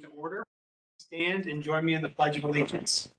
to order. Stand and join me in the Pledge of Allegiance.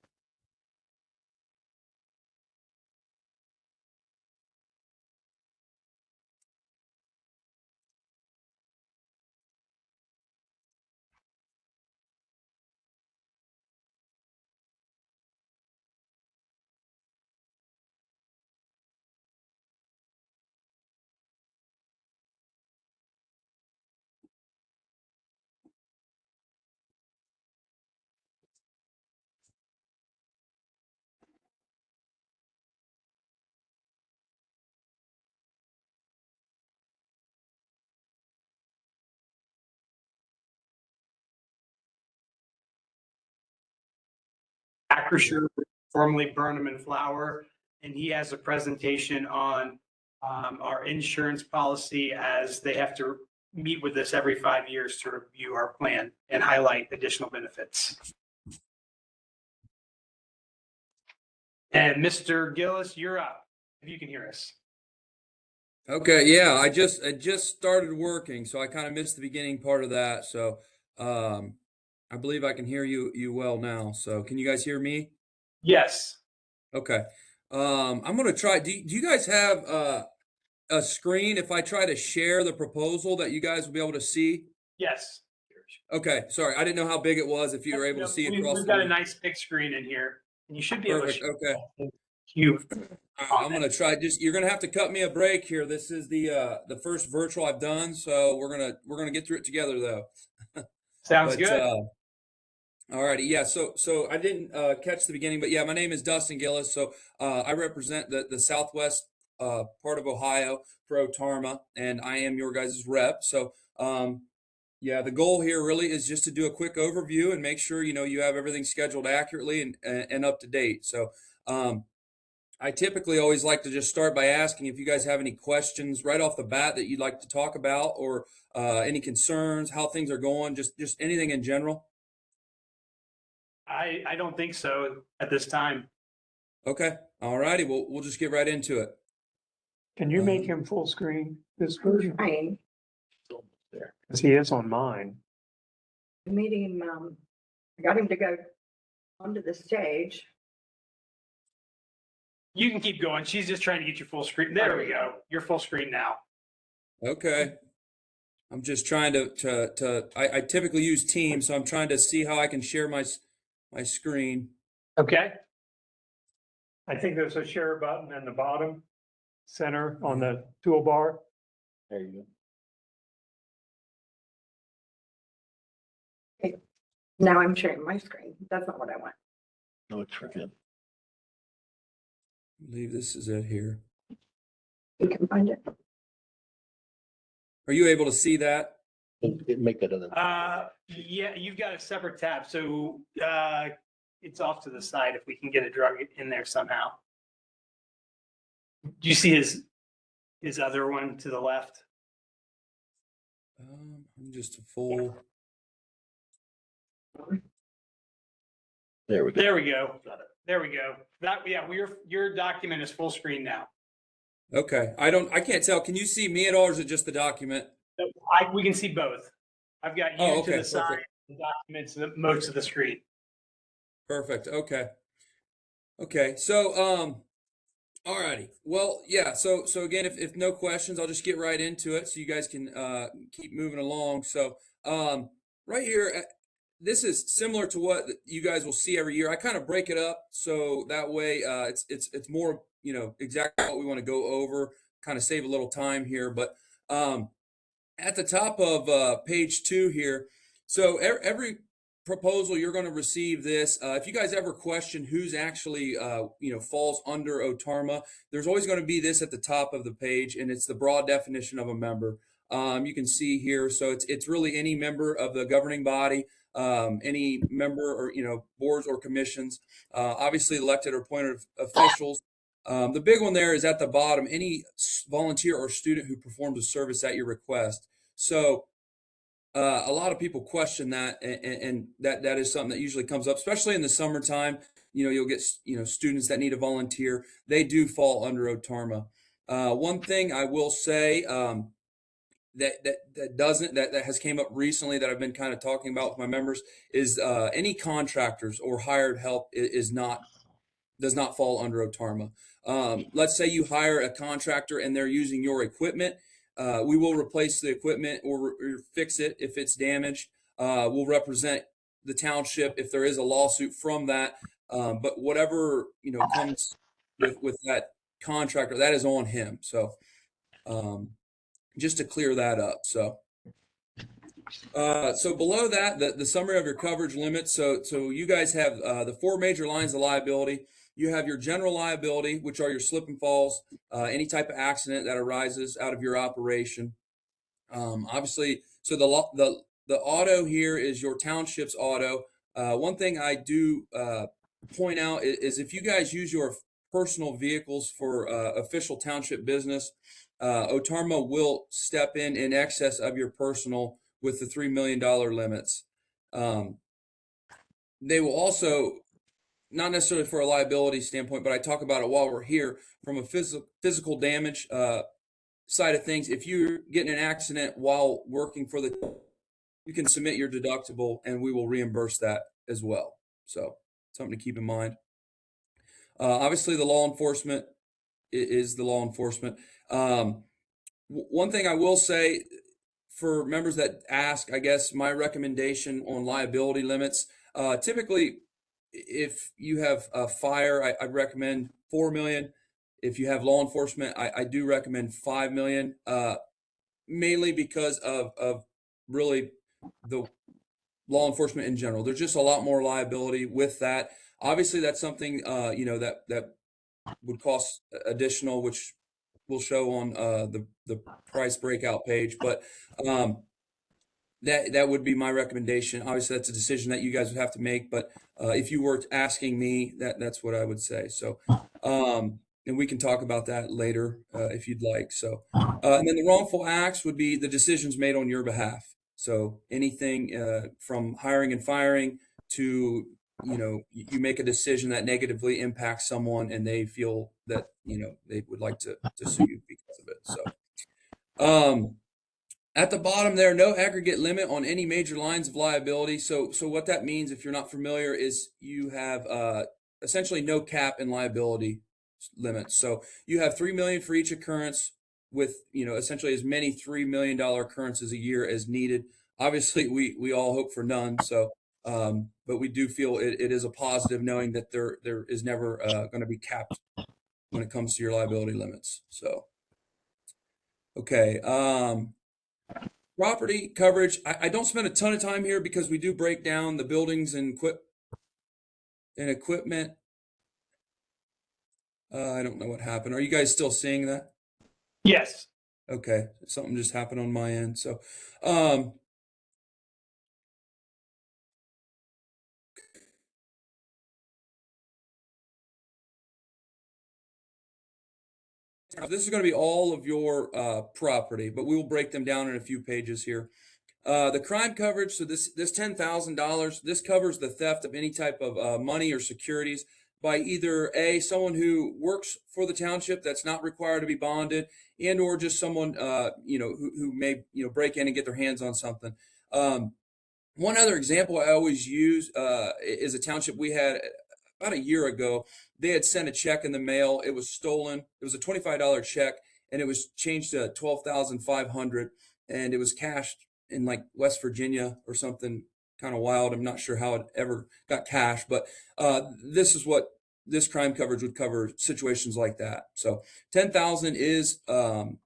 Acrisure, formerly Burnham and Flower, and he has a presentation on our insurance policy, as they have to meet with us every 5 years to review our plan and highlight additional benefits. And Mr. Gillis, you're up, if you can hear us. Okay, yeah, I just started working, so I kind of missed the beginning part of that. So I believe I can hear you well now. So can you guys hear me? Yes. Okay. I'm gonna try. Do you guys have a screen if I try to share the proposal that you guys will be able to see? Yes. Okay, sorry, I didn't know how big it was, if you were able to see across We've the got a room. nice big screen in here, and you should be able to. Perfect, okay. You. I'm gonna try. You're gonna have to cut me a break here. This is the first virtual I've done, so we're gonna get through it together though. Sounds But good. alrighty, yeah. So I didn't catch the beginning, but yeah, my name is Dustin Gillis. So I represent the southwest part of Ohio for Otarma, and I am your guys' rep. So yeah, the goal here really is just to do a quick overview and make sure you have everything scheduled accurately and up to date. So I typically always like to just start by asking if you guys have any questions right off the bat that you'd like to talk about, or any concerns, how things are going, just anything in general. I don't think so at this time. Okay, all righty. We'll just get right into it. Can you make him full screen this version? Fine. Because he is on mine. The meeting, I got him to go onto the stage. You can keep going. She's just trying to get you full screen. There we go. You're full screen now. Okay. I'm just trying I typically use Teams, so I'm trying to see how I can share my screen. Okay. I think there's a share button in the bottom center on the toolbar. There you Now I'm sharing my screen. That's not what I want. go. Looks for good. I believe this is it here. You can find it. Are you able to see that? Make that other. Yeah, you've got a separate tab, so it's off to the side if we can get a drug in there somehow. Do you see his other one to the left? I'm just a full. There we go. There we go. There we go. Your document is full screen now. Okay, I can't tell. Can you see me at all, or is it just the document? We can see both. I've got you Oh, okay, to the side, perfect. the documents, most of the screen. Perfect. Okay. Okay. So, alrighty. Well, yeah. So again, if no questions, I'll just get right into it so you guys can keep moving along. So, right here, this is similar to what you guys will see every year. I kind of break it up so that way it's more exactly what we want to go over. Kind of save a little time here, but at the top of page 2 here. So every proposal you're going to receive this. If you guys ever question who's actually falls under Otarma, there's always going to be this at the top of the page, and it's the broad definition of a member. You can see here, so it's really any member of the governing body, any member or boards or commissions, obviously elected or appointed officials. The big one there is at the bottom, any volunteer or student who performs a service at your request. So a lot of people question that, and that is something that usually comes up, especially in the summertime. You'll get students that need to volunteer. They do fall under Otarma. One thing I will say, that has came up recently that I've been kind of talking about with my members is any contractors or hired help does not fall under OTARMA. Let's say you hire a contractor and they're using your equipment. We will replace the equipment or fix it if it's damaged. We'll represent the township if there is a lawsuit from that. But whatever comes with that contractor, that is on him. So just to clear that up. So below that, the summary of your coverage limits. So you guys have the four major lines of liability. You have your general liability, which are your slip and falls, any type of accident that arises out of your operation. Obviously, so the auto here is your township's auto. One thing I do point out is if you guys use your personal vehicles for official township business, OTARMA will step in excess of your personal with the $3 million limits. They will also, not necessarily for a liability standpoint, but I talk about it while we're here from a physical damage side of things. If you're getting an accident while working for you can submit your deductible and we will reimburse that as well. So something to keep in mind. Obviously, the law enforcement is the law enforcement. One thing I will say for members that ask, I guess my recommendation on liability limits, typically, if you have a fire, I recommend 4 million. If you have law enforcement, I do recommend 5 million, mainly because of really the law enforcement in general. There's just a lot more liability with that. Obviously, that's something that would cost additional, which we'll show on the price breakout page. But that would be my recommendation. Obviously, that's a decision that you guys would have to make. But if you were asking me, that's what I would say. So, and we can talk about that later if you'd like. So, and then the wrongful acts would be the decisions made on your behalf. So anything from hiring and firing to, you make a decision that negatively impacts someone and they feel that, they would like to sue you because of it. So, at the bottom there, no aggregate limit on any major lines of liability. So what that means, if you're not familiar, is you have essentially no cap in liability limits. So you have 3 million for each occurrence with, essentially as many $3 million occurrences a year as needed. Obviously, we all hope for none. So, but we do feel it is a positive knowing that there is never going to be capped when it comes to your liability limits. So, okay. Property coverage. I don't spend a ton of time here because we do break down the buildings and equipment. I don't know what happened. Are you guys still seeing that? Yes. Okay, something just happened on my end. So, this is going to be all of your property, but we will break them down in a few pages here. The crime coverage, so this $10,000, this covers the theft of any type of money or securities by either someone who works for the township that's not required to be bonded, and or just someone who may break in and get their hands on something. One other example I always use is a township we had about a year ago. They had sent a check in the mail. It was stolen. It was a $25 check, and it was changed to $12,500, and it was cashed in like West Virginia or something kind of wild. I'm not sure how it ever got cashed, but this is what this crime coverage would cover, situations like that. So 10,000 is our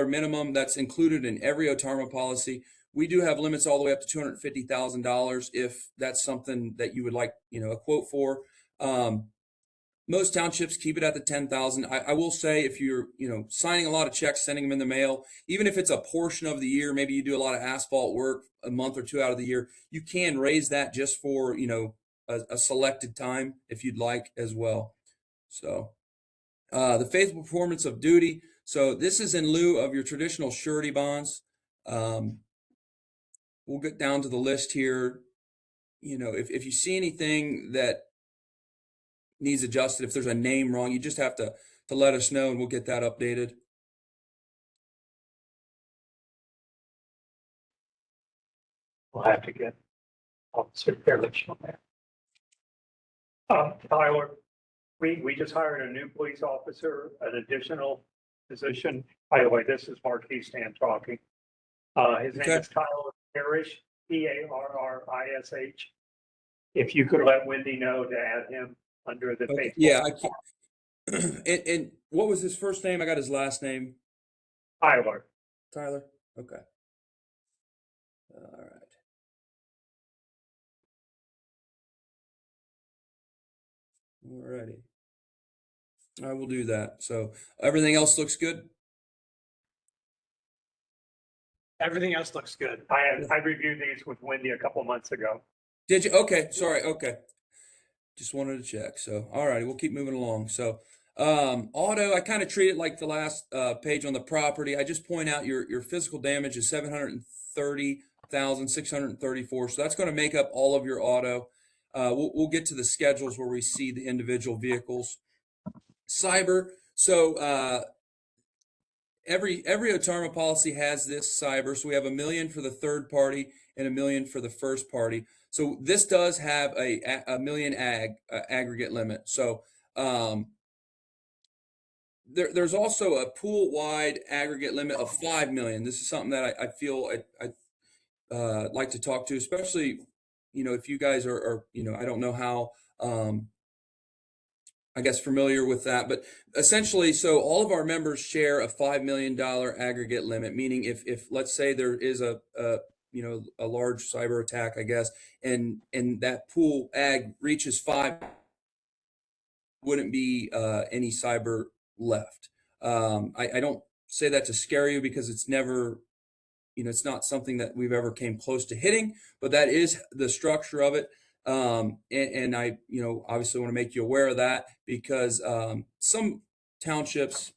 minimum. That's included in every OTARMA policy. We do have limits all the way up to $250,000 if that's something that you would like, a quote for. Most townships keep it at the 10,000. I will say if you're, signing a lot of checks, sending them in the mail, even if it's a portion of the year, maybe you do a lot of asphalt work a month or two out of the year, you can raise that just for, a selected time if you'd like as well. So, the faithful performance of duty. So this is in lieu of your traditional surety bonds. We'll get down to the list here. If you see anything that needs adjusted, if there's a name wrong, you just have to let us know and we'll get that updated. We'll have to get Officer Fairlich on that. Tyler, we just hired a new police officer, an additional position. By the way, this is Marquis Stan talking. His name Okay. is Tyler Parrish, Parrish. If you could let Wendy know to add him under the Okay. Facebook. Yeah, I can. And what was his first name? I got his last name. Tyler. Tyler. Okay. All right. Alrighty. I will do that. So everything else looks good. Everything else looks good. I reviewed these with Wendy a couple months ago. Did you? Okay. Sorry. Okay. Just wanted to check. So, all righty, we'll keep moving along. So, auto, I kind of treat it like the last page on the property. I just point out your physical damage is 730,634. So that's going to make up all of your auto. We'll get to the schedules where we see the individual vehicles. Cyber. So every Otarma policy has this cyber. So we have $1 million for the third party and $1 million for the first party. So this does have a $1 million aggregate limit. So there's also a pool-wide aggregate limit of $5 million. This is something that I feel I like to talk to, especially if you guys are I don't know how I guess familiar with that, but essentially, so all of our members share a $5 million aggregate limit, meaning if let's say there is a large cyber attack, I guess, and that pool ag reaches 5, wouldn't be any cyber left. I don't say that to scare you because it's never, it's not something that we've ever came close to hitting, but that is the structure of it. And I, obviously want to make you aware of that because some townships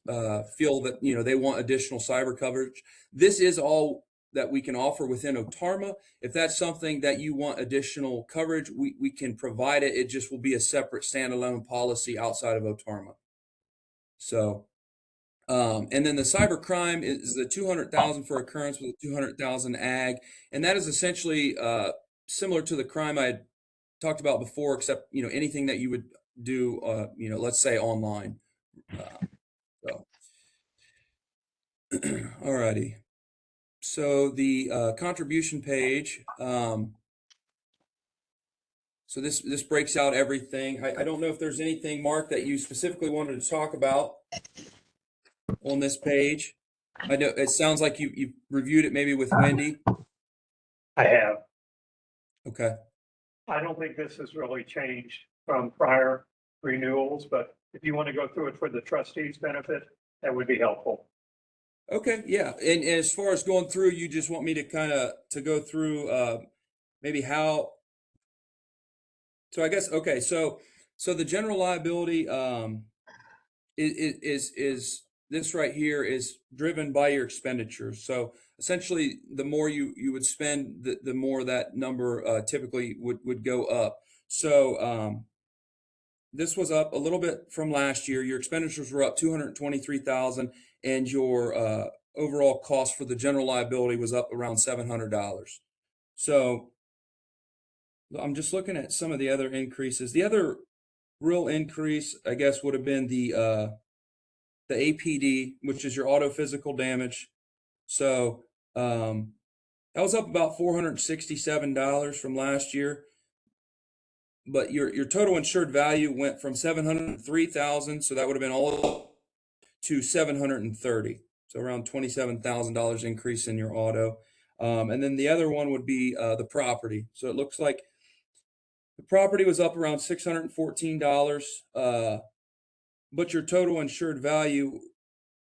feel that, they want additional cyber coverage. This is all that we can offer within Otarma. If that's something that you want additional coverage, we can provide it. It just will be a separate standalone policy outside of Otarma. So, and then the cyber crime is the 200,000 for occurrence with a 200,000 ag. And that is essentially similar to the crime I talked about before, except anything that you would do let's say online. So alrighty, so the contribution page, so this breaks out everything. I don't know if there's anything, Mark, that you specifically wanted to talk about on this page. I know it sounds like you've reviewed it maybe with Wendy. I have. Okay. I don't think this has really changed from prior renewals, but if you want to go through it for the trustees' benefit, that would be helpful. Okay, yeah. And as far as going through, you just want me to to go through maybe how. So I guess okay. So the general liability is this right here is driven by your expenditures. So essentially, the more you would spend, the more that number typically would go up. So this was up a little bit from last year. Your expenditures were up 223,000, and your overall cost for the general liability was up around $700. So I'm just looking at some of the other increases. The other real increase, I guess, would have been the APD, which is your auto physical damage. So that was up about $467 from last year. But your total insured value went from 703,000, so that would have been all to 730. So around $27,000 increase in your auto. And then the other one would be the property. So it looks like the property was up around $614, but your total insured value,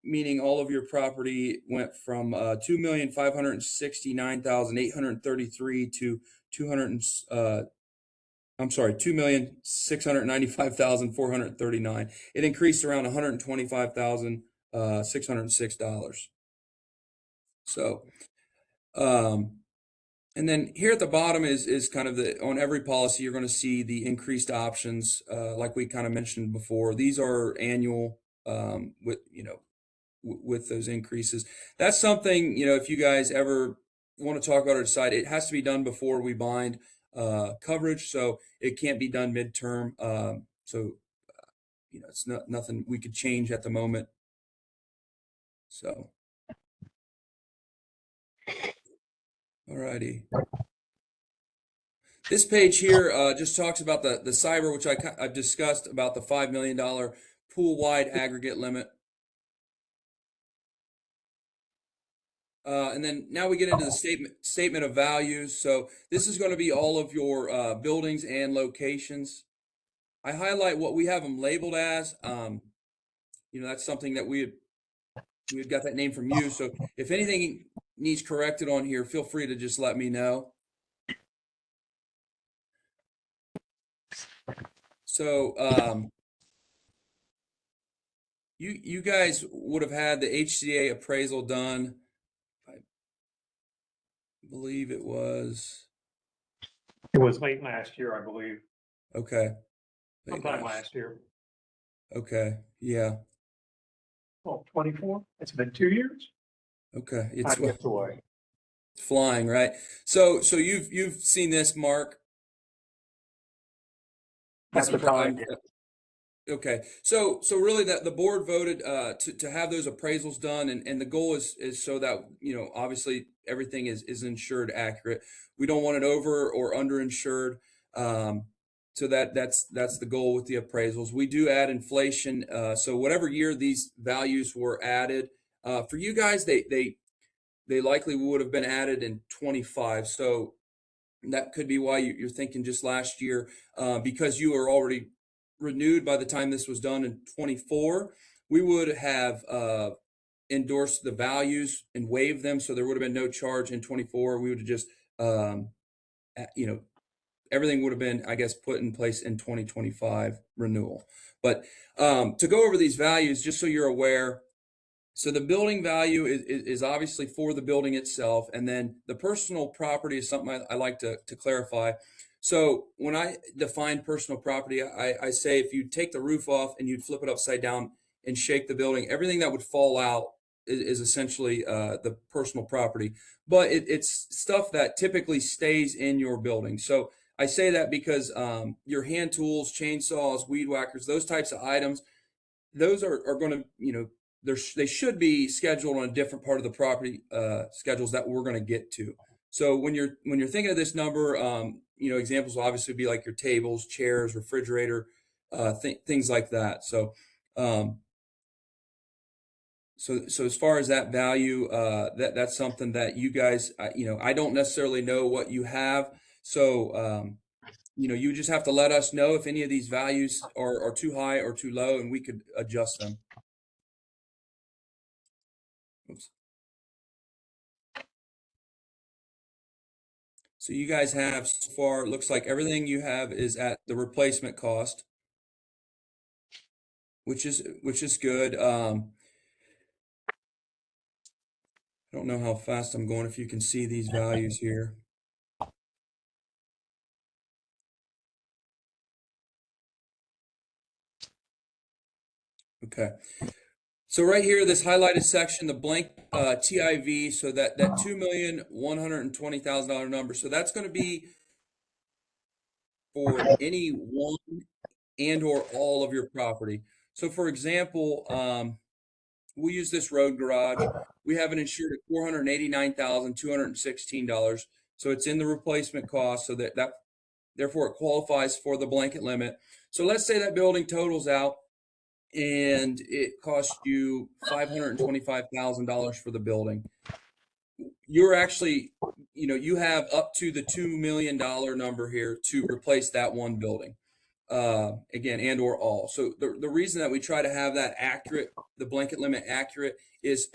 meaning all of your property, went from 2,569,833 to 2,695,439. It increased around $125,606. So, and then here at the bottom is kind of on every policy, you're going to see the increased options, like we kind of mentioned before. These are annual, with those increases. That's something, if you guys ever want to talk about or decide, it has to be done before we bind coverage, so it can't be done midterm. So it's nothing we could change at the moment. So, alrighty. This page here just talks about the cyber, which I've discussed, about the $5 million pool-wide aggregate limit. And then now we get into the statement of values. So this is going to be all of your buildings and locations. I highlight what we have them labeled as. That's something that we had got that name from you. So if anything needs corrected on here, feel free to just let me know. So you guys would have had the HCA appraisal done. I believe it was late last year, I believe. okay. Sometime last year. Okay, yeah. Oh, 24? It's been 2 years? Okay, Time gets away. it's flying, right? So you've seen this, Mark. At the time, Okay, so really that the board voted to have those appraisals done, and the goal is so that obviously everything is insured accurate. We don't want it over or underinsured. So that's the goal with the appraisals. We do add inflation. So whatever year these values were added, for you guys, they likely would have been added in 25. So that could be why you're thinking just last year, because you were already renewed by the time this was done in 24. We would have endorsed the values and waived them, so there would have been no charge in 24. We would have just, everything would have been, I guess, put in place in 2025 renewal. But to go over these values, just so you're aware, so the building value is obviously for the building itself, and then the personal property is something I like to clarify. So when I define personal property, I say if you take the roof off and you'd flip it upside down and shake the building, everything that would fall out is essentially the personal property. But it's stuff that typically stays in your building. So I say that because your hand tools, chainsaws, weed whackers, those types of items, those are going to, they should be scheduled on a different part of the property schedules that we're going to get to. So when you're thinking of this number, examples will obviously be like your tables, chairs, refrigerator, things like that. So so as far as that value, that's something that you guys, I don't necessarily know what you have. So you just have to let us know if any of these values are too high or too low, and we could adjust them. Oops. So you guys have so far, it looks like everything you have is at the replacement cost, which is good. I don't know how fast I'm going, if you can see these values here. Okay. So right here, this highlighted section, the blank TIV, so that $2,120,000 number. So that's going to be for any one and or all of your property. So for example, we'll use this road garage. We have it insured at $489,216. So it's in the replacement cost, so that therefore it qualifies for the blanket limit. So let's say that building totals out and it costs you $525,000 for the building. You're actually, you have up to the $2 million number here to replace that one building. Again, and or all. So the reason that we try to have that accurate, the blanket limit accurate, is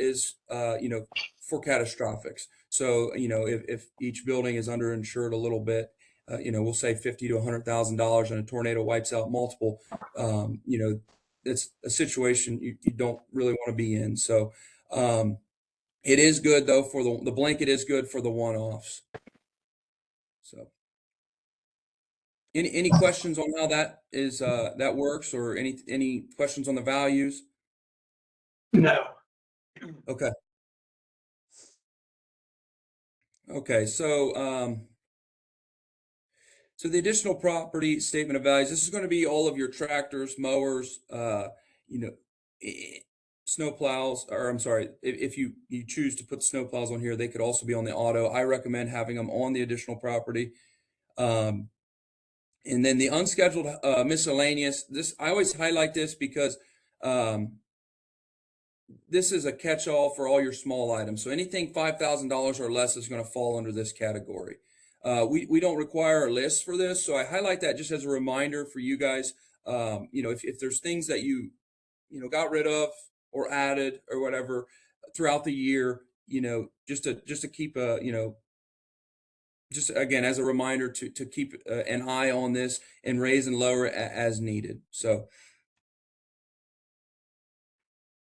for catastrophics. So if each building is underinsured a little bit, we'll say $50,000 to $100,000, and a tornado wipes out multiple. It's a situation you don't really want to be in. So it is good though for the blanket is good for the one-offs. So. Any questions on how that is that works, or any questions on the values? No. Okay. Okay, so the additional property statement of values, this is going to be all of your tractors, mowers, you know, snow plows, or I'm sorry, if you choose to put snow plows on here, they could also be on the auto. I recommend having them on the additional property. And then the unscheduled miscellaneous, this, I always highlight this because this is a catch-all for all your small items. So anything $5,000 or less is going to fall under this category. We don't require a list for this, so I highlight that just as a reminder for you guys. If there's things that you got rid of or added or whatever throughout the year, just to keep just again as a reminder to keep an eye on this and raise and lower as needed. So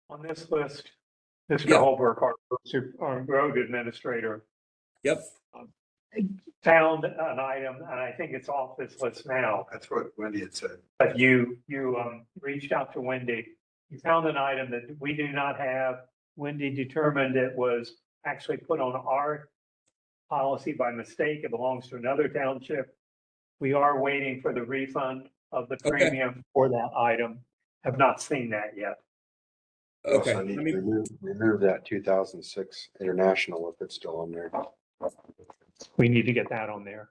On this list, Mr. Yeah. Holbrook, our road administrator, yep. found an item, and I think it's off this list now. That's what Wendy had said. But you reached out to Wendy. You found an item that we do not have. Wendy determined it was actually put on our policy by mistake. It belongs to another township. We are waiting for the refund of the Okay. premium for that item. Have not seen that yet. We Okay. also need Let to me- remove that 2006 International if it's still on there. We need to get that on there.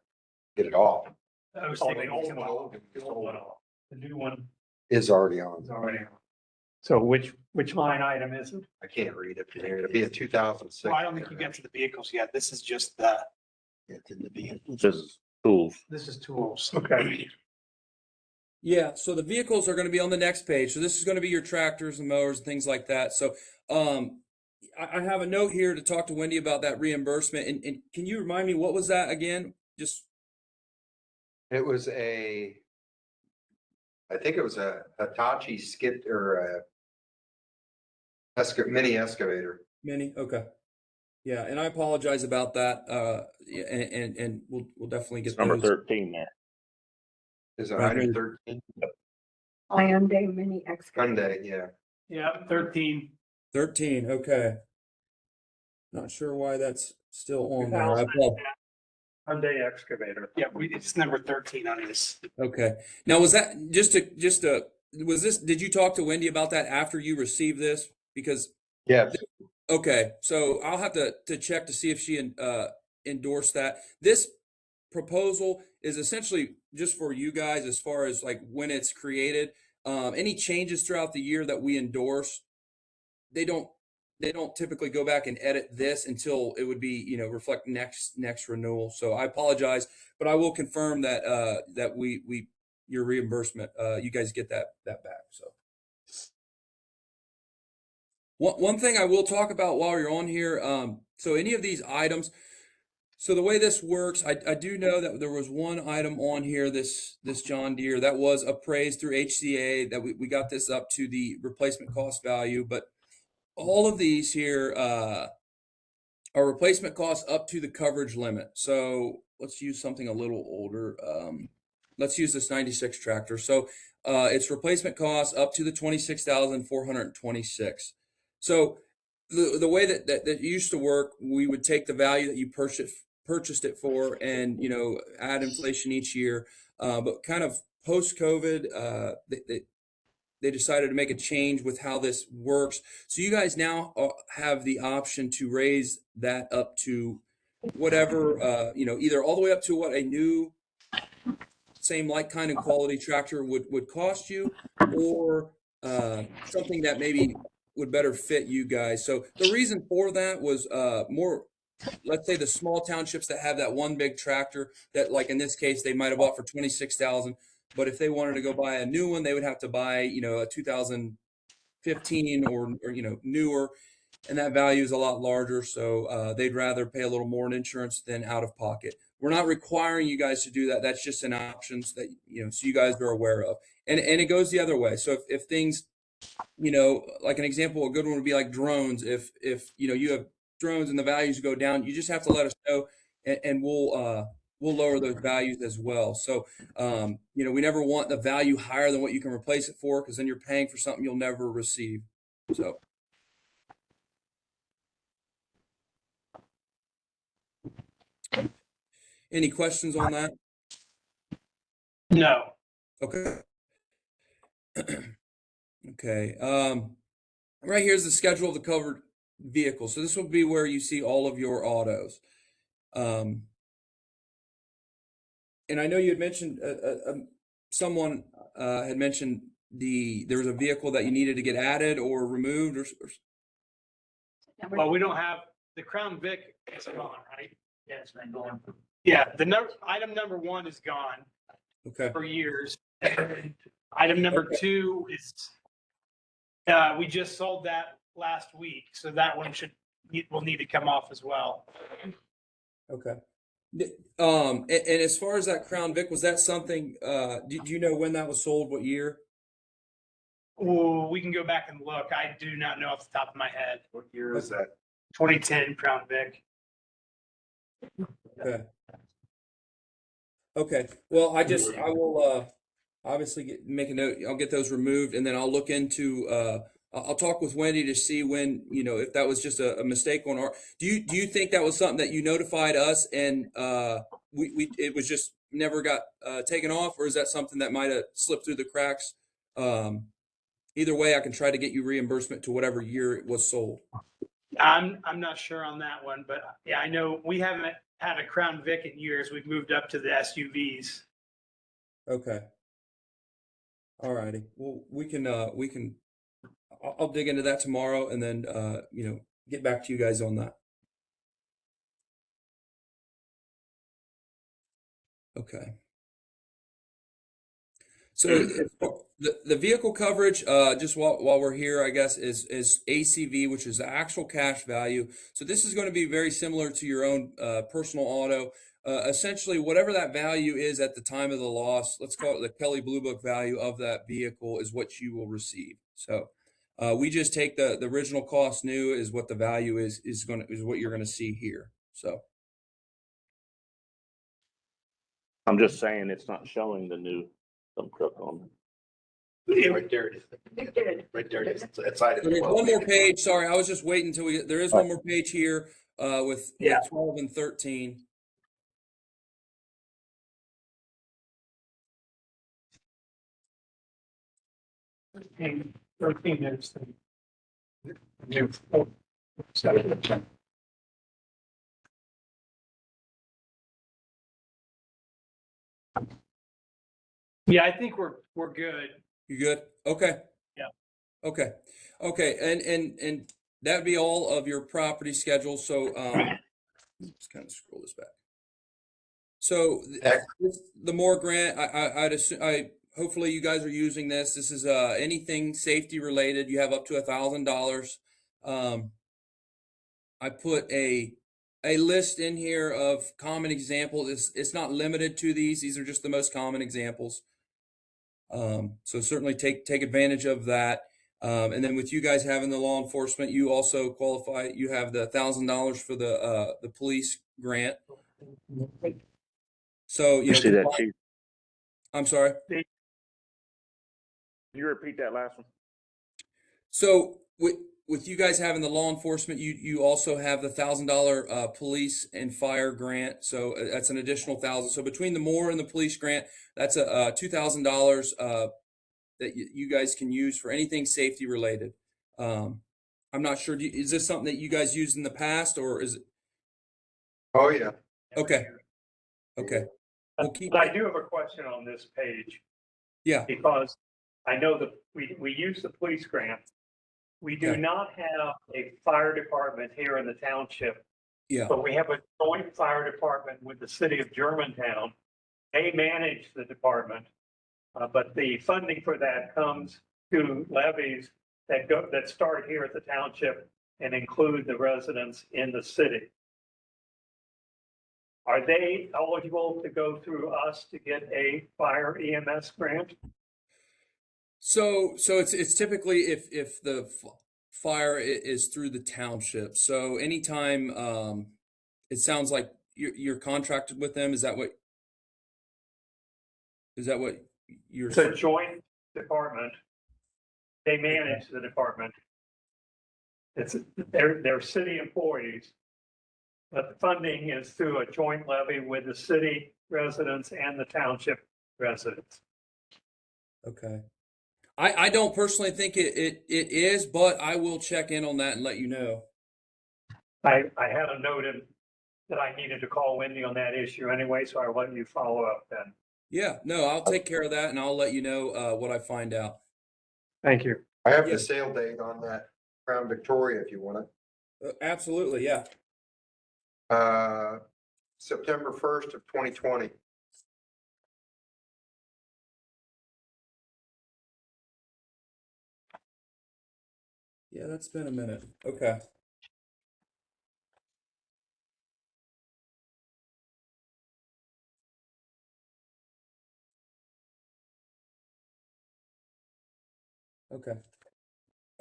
Get it off. I was Oh, thinking, the old one, the old one off. The new one Is already on. is already on. So which line item is it? I can't read it from here. It'll be a 2006. well, I don't think you get to the vehicles yet. This is just the, It's in the vehicle. This is tools. this is tools. Okay. Yeah, so the vehicles are going to be on the next page. So this is going to be your tractors and mowers and things like that. So I have a note here to talk to Wendy about that reimbursement. And can you remind me, what was that again? Just It was I think it was a Hitachi skid or mini excavator. mini? Okay. Yeah, and I apologize about that. Yeah, and we'll definitely get It's number those. 13 there. Is it Right. 113? Hyundai mini excavator. Hyundai, yeah. Yeah, 13. 13, okay. Not sure why that's still on there. 2000. Hyundai excavator. Yeah, it's number 13 on this. Okay. Now, was that was this, did you talk to Wendy about that after you received this? Because, Yes. okay, so I'll have to check to see if she endorsed that. This proposal is essentially just for you guys as far as like when it's created. Any changes throughout the year that we endorse, they don't typically go back and edit this until it would be, reflect next renewal. So I apologize, but I will confirm that that we your reimbursement, you guys get that back. So one thing I will talk about while you're on here, so any of these items, so the way this works, I do know that there was one item on here, this John Deere, that was appraised through HCA, that we got this up to the replacement cost value, but all of these here are replacement costs up to the coverage limit. So let's use something a little older. Let's use this 96 tractor. So it's replacement costs up to the 26,426. So the way that used to work, we would take the value that you purchased it for and, add inflation each year. But kind of post-COVID, they decided to make a change with how this works. So you guys now have the option to raise that up to whatever, either all the way up to what a new same like kind and quality tractor would cost you, or something that maybe would better fit you guys. So the reason for that was more, let's say the small townships that have that one big tractor that, like in this case, they might have bought for 26,000. But if they wanted to go buy a new one, they would have to buy, a 2015 or newer, and that value is a lot larger. So they'd rather pay a little more in insurance than out of pocket. We're not requiring you guys to do that. That's just an option that, so you guys are aware of. And it goes the other way. So if things, like an example, a good one would be like drones. If you have drones and the values go down, you just have to let us know, and we'll lower those values as well. So, we never want the value higher than what you can replace it for, because then you're paying for something you'll never receive. So. Any questions on that? No. Okay. Okay. Right here's the schedule of the covered vehicle. So this will be where you see all of your autos. And I know you had mentioned someone had mentioned there was a vehicle that you needed to get added or removed or Well, we don't have, the Crown Vic is gone, right? Yeah, it's been gone. Yeah, item number 1 is gone okay. for years. Item number 2 is, we just sold that last week, so that one will need to come off as well. Okay. And as far as that Crown Vic, was that something, do you know when that was sold, what year? Oh, we can go back and look. I do not know off the top of my head. What year is that? 2010 Crown Vic. Okay. Okay. Well, I will obviously make a note. I'll get those removed, and then I'll look into. I'll talk with Wendy to see when, if that was just a mistake on our. Do you think that was something that you notified us and it was just never got taken off, or is that something that might have slipped through the cracks? Either way, I can try to get you reimbursement to whatever year it was sold. I'm not sure on that one, but yeah, I know we haven't had a Crown Vic in years. We've moved up to the SUVs. Okay. All righty. Well, we can I'll dig into that tomorrow and then get back to you guys on that. Okay. So the vehicle coverage, just while we're here, I guess, is ACV, which is the actual cash value. So this is going to be very similar to your own personal auto. Essentially, whatever that value is at the time of the loss, let's call it the Kelley Blue Book value of that vehicle, is what you will receive. So we just take the original cost new is what the value is what you're going to see here. So I'm just saying it's not showing the new dump truck on. Right there it is. It did. Right there it is. It's item there's 12. one more page. Sorry, I was just waiting until there is one more page here with 12 and 13. And 13 is the new. Yeah, I think we're good. You good? Okay. Yeah. Okay. Okay. And that'd be all of your property schedule. So let's kind of scroll this back. So the Moore grant, I'd assume, hopefully you guys are using this. This is anything safety related. You have up to $1,000. I put a list in here of common examples. It's not limited to these. These are just the most common examples. So certainly take advantage of that. And then with you guys having the law enforcement, you also qualify. You have the $1,000 for the police grant. So You see that, Chief? I'm sorry. Can you repeat that last one? So with you guys having the law enforcement, you also have the $1,000 police and fire grant. So that's an additional $1,000. So between the Moore and the police grant, that's a $2,000 that you guys can use for anything safety related. I'm not sure. Is this something that you guys used in the past, or is it? Oh, yeah. Okay. Okay. We'll keep. But I do have a question on this page. Yeah. Because I know that we use the police grant. We do Okay. not have a fire department here in the township. Yeah. But we have a joint fire department with the city of Germantown. They manage the department. But the funding for that comes to levies that start here at the township and include the residents in the city. Are they eligible to go through us to get a fire EMS grant? So it's typically if the fire is through the township. So anytime it sounds like you're contracted with them. Is that what you're? It's a joint department. They manage the department. They're city employees. But the funding is through a joint levy with the city residents and the township residents. Okay. I don't personally think it is, but I will check in on that and let you know. I had a note in that I needed to call Wendy on that issue anyway, so I'll let you follow up then. Yeah, no, I'll take care of that and I'll let you know what I find out. Thank you. I have Yeah. the sale date on that Crown Victoria if you want Absolutely, yeah. it. September 1st of 2020. Yeah, that's been a minute. Okay. Okay.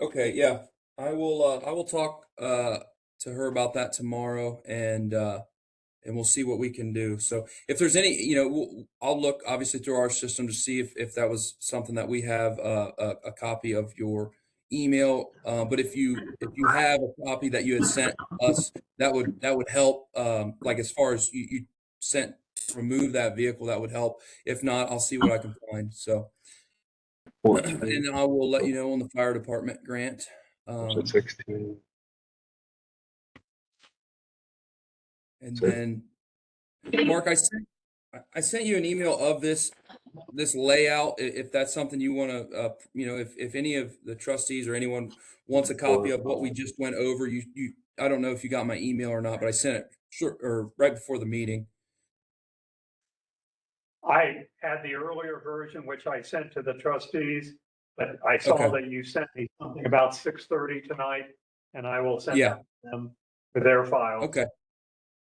Okay, yeah. I will talk to her about that tomorrow and we'll see what we can do. So if there's any, I'll look obviously through our system to see if that was something that we have a copy of your email. But if you have a copy that you had sent us, that would help. Like as far as you sent to remove that vehicle, that would help. If not, I'll see what I can find. So and I will let you know on the fire department grant. 16. And So- then Mark, I sent you an email of this layout. If that's something you want to, if any of the trustees or anyone wants a copy of what we just went over, I don't know if you got my email or not, but I sent it or right before the meeting. I had the earlier version, which I sent to the trustees, but I saw Okay. that you sent me something about 6:30 tonight, and I will send Yeah. that to them for their files. Okay.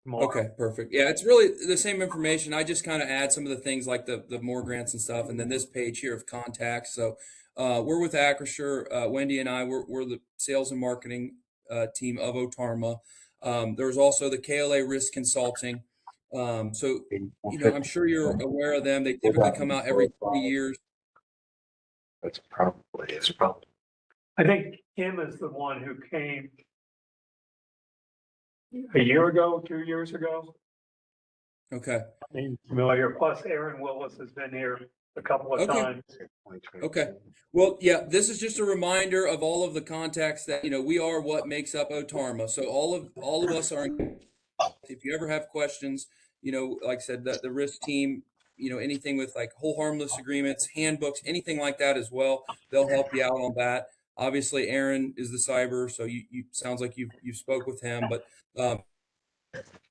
tomorrow. Okay, perfect. Yeah, it's really the same information. I just kind of add some of the things like the more grants and stuff, and then this page here of contacts. So we're with Acrisure. Wendy and I, we're the sales and marketing team of Otarma. There's also the KLA Risk Consulting. So, I'm sure you're aware of them. They typically come out every 3 years. It's probably. I think Kim is the one who came a year ago, 2 years ago. Okay. I mean, familiar. Plus Aaron Willis has been here a couple of Okay. times. Okay. Well, yeah, this is just a reminder of all of the contacts that, we are what makes up Otarma. So all of us are, if you ever have questions, like I said, the risk team, anything with like whole harmless agreements, handbooks, anything like that as well, they'll help you out on that. Obviously, Aaron is the cyber, so you sounds like you spoke with him, but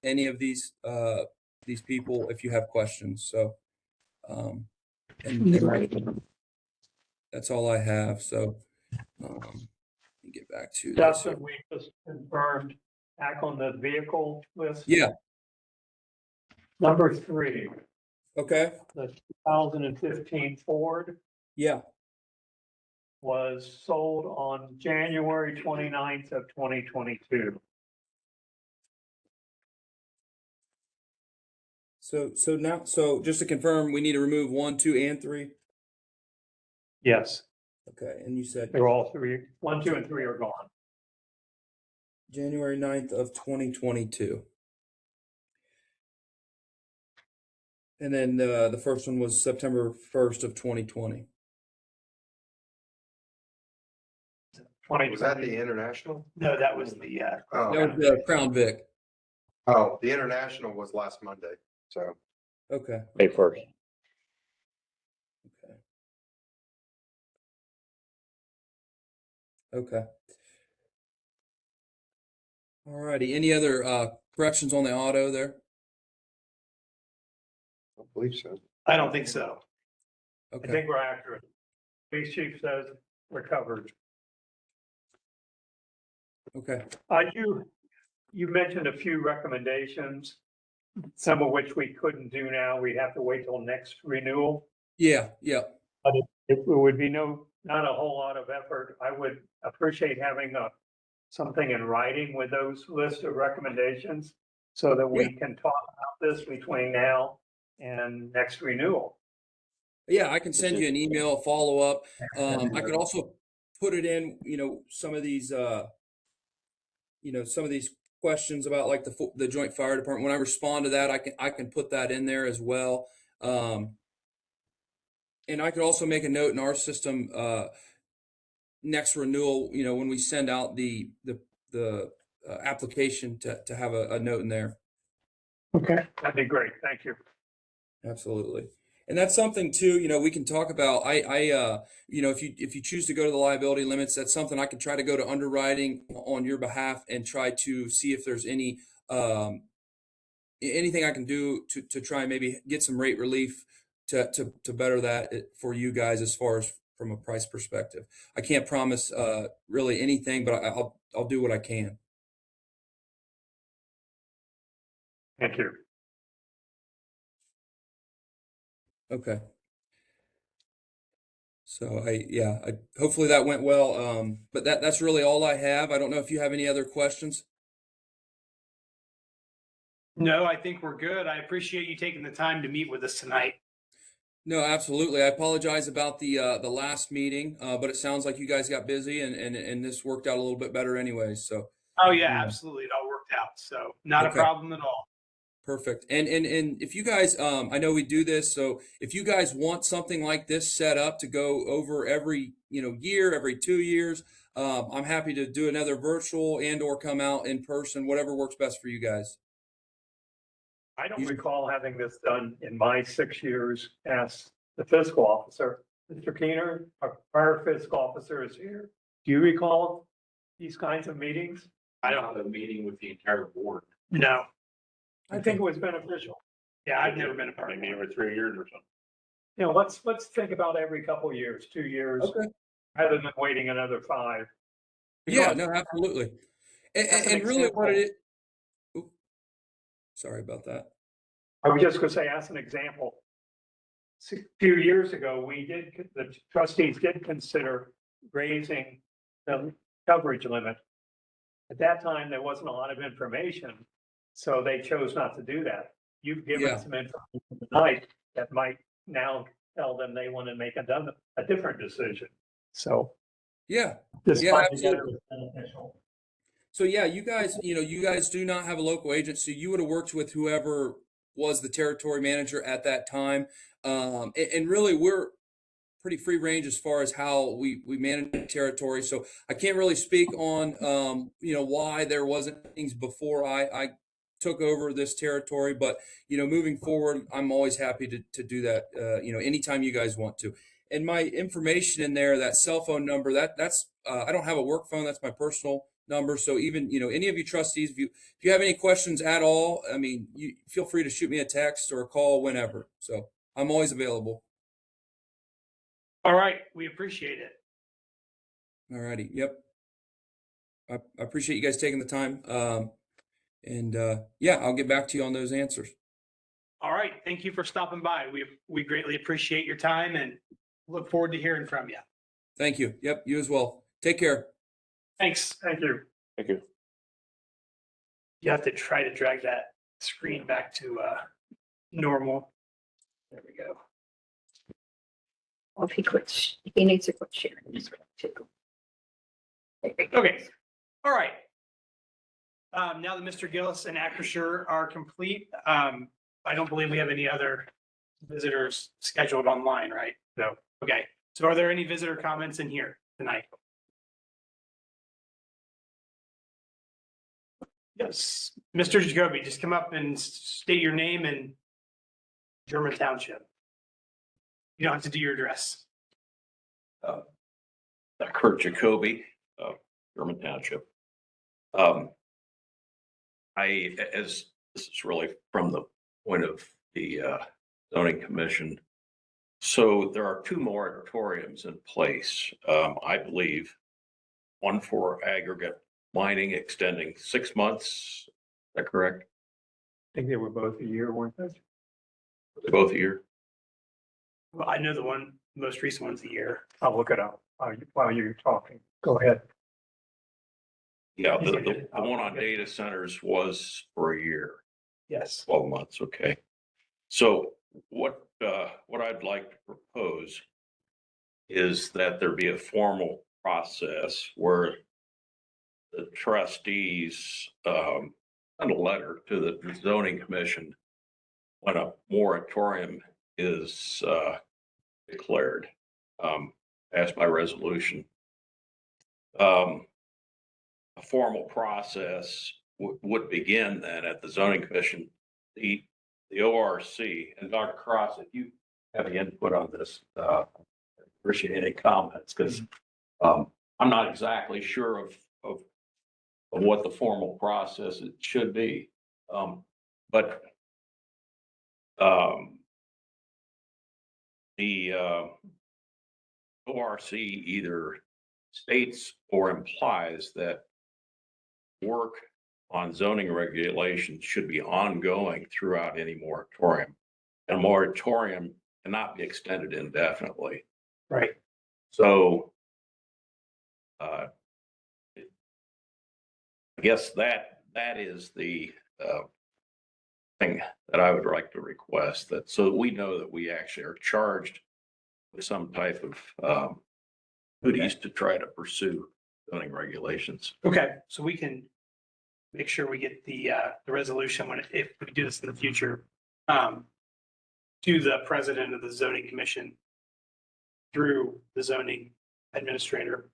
any of these people, if you have questions. So, and that's all I have. So, let me get back to this. Dustin, we just confirmed back on the vehicle list. Yeah. Number 3, Okay. the 2015 Ford Yeah. was sold on January 29th of 2022. So just to confirm, we need to remove 1, 2, and 3. Yes, Okay. And you said they're all 3. 1, 2, and 3 are gone. January 9th of 2022. And then the first one was September 1st of 2020. Was that the international? No, that was the, Oh, That was the Crown Vic. oh, the international was last Monday. So Okay. May 1st. Okay. Okay. All righty. Any other corrections on the auto there? I don't believe so. I don't think so. I Okay. think we're accurate. Police chief says we're covered. Okay. You mentioned a few recommendations, some of which we couldn't do now. We have to wait till next renewal. Yeah. Yeah. But it would be not a whole lot of effort. I would appreciate having something in writing with those list of recommendations so that we can talk about this between now and next renewal. Yeah, I can send you an email follow up. I could also put it in, some of these, some of these questions about like the joint fire department, when I respond to that, I can put that in there as well. And I could also make a note in our system, next renewal, when we send out the application to have a note in there. Okay, that'd be great. Thank you. Absolutely. And that's something too, we can talk about. If you choose to go to the liability limits, that's something I can try to go to underwriting on your behalf and try to see if there's anything I can do to try and maybe get some rate relief to better that for you guys as far as from a price perspective. I can't promise really anything, but I'll do what I can. Thank you. Okay. So hopefully that went well. But that's really all I have. I don't know if you have any other questions. No, I think we're good. I appreciate you taking the time to meet with us tonight. No, absolutely. I apologize about the last meeting, but it sounds like you guys got busy and this worked out a little bit better anyway. So Oh yeah, absolutely. It all worked out. So not a Okay. problem at all. perfect. And if you guys, I know we do this, so if you guys want something like this set up to go over every year, every 2 years, I'm happy to do another virtual and/or come out in person, whatever works best for you guys. I don't recall having this done in my 6 years as the fiscal officer. Mr. Keener, our prior fiscal officer, is here. Do you recall these kinds of meetings? I don't have a meeting with the entire board. No. I think it was beneficial. Yeah, I've never been a part of Maybe it. every 3 years or something. Let's think about every couple of years, 2 years, Okay. rather than waiting another 5. Yeah, Because- no, absolutely. And, That's an and really what it example. is. Oop, sorry about that. I was just gonna say, as an example, a few years ago, the trustees did consider raising the coverage limit. At that time, there wasn't a lot of information, so they chose not to do that. You've given Yeah. some information tonight that might now tell them they want to make a different decision. So Yeah. this Yeah, fight together absolutely. is beneficial. So yeah, you guys do not have a local agent, so you would have worked with whoever was the territory manager at that time. And really, we're pretty free range as far as how we manage the territory. So I can't really speak on why there wasn't things before I took over this territory, but moving forward, I'm always happy to do that. Anytime you guys want to. And my information in there, that cell phone number, that's I don't have a work phone. That's my personal number. So even any of you trustees, if you have any questions at all, I mean, you feel free to shoot me a text or a call whenever. So I'm always available. All right. We appreciate it. All righty. Yep. I appreciate you guys taking the time. I'll get back to you on those answers. All right. Thank you for stopping by. We greatly appreciate your time and look forward to hearing from you. Thank you. Yep. You as well. Take care. Thanks. Thank you. Thank you. You have to try to drag that screen back to normal. There we go. Well, if he quits, he needs to quit sharing this one too. There we go. Okay. All right. Now that Mr. Gillis and Acrisure are complete, I don't believe we have any other visitors scheduled online, right? No. Okay. So are there any visitor comments in here tonight? Yes. Mr. Jacoby, just come up and state your name and German Township. You don't have to do your address. Kurt Jacoby, German Township. As this is really from the point of the zoning commission. So there are 2 moratoriums in place, I believe. One for aggregate mining extending 6 months. Is that correct? I think they were both a year, weren't they? Both a year? Well, I know the most recent one's a year. I'll look it up while you're talking. Go ahead. Yeah, the one on data centers was for a year. Yes. 12 months, okay. So what I'd like to propose is that there be a formal process where the trustees, send a letter to the zoning commission when a moratorium is, declared, as by resolution. A formal process would begin then at the zoning commission. The ORC, and Dr. Cross, if you have any input on this, appreciate any comments, because I'm not exactly sure of what the formal process it should be. But the ORC either states or implies that work on zoning regulations should be ongoing throughout any moratorium. And a moratorium cannot be extended indefinitely. Right. So I guess that is the thing that I would like to request, that so that we know that we actually are charged with some type of duties to try to pursue zoning regulations. Okay, so we can make sure we get the resolution when, if we do this in the future, to the president of the zoning commission through the zoning administrator.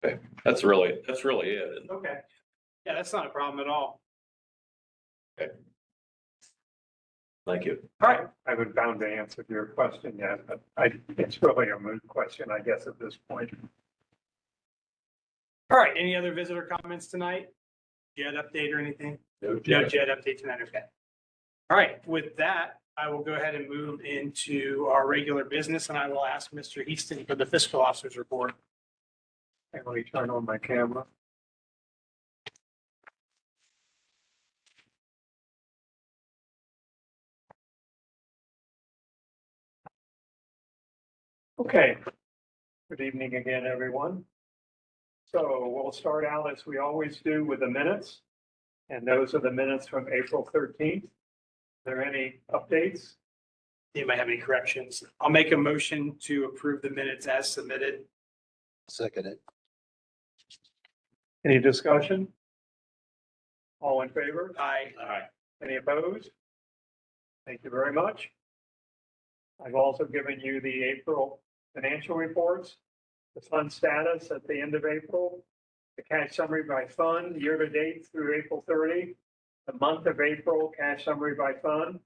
Okay, that's really it. Okay. Yeah, that's not a problem at all. Thank you. All right. I haven't found the answer to your question yet, but it's really a moot question, I guess, at this point. All right. Any other visitor comments tonight? JED update or anything? No JED update tonight. Okay. All right. With that, I will go ahead and move into our regular business, and I will ask Mr. Easton for the fiscal officer's report. And let me turn on my camera. Okay. Good evening again, everyone. So we'll start out as we always do with the minutes. And those are the minutes from April 13th. Are there any updates? Anybody have any corrections? I'll make a motion to approve the minutes as submitted. Second it. Any discussion? All in favor? Aye. Any opposed? Thank you very much. I've also given you the April financial reports, the fund status at the end of April, the cash summary by fund year-to-date through April 30, the month of April cash summary by fund,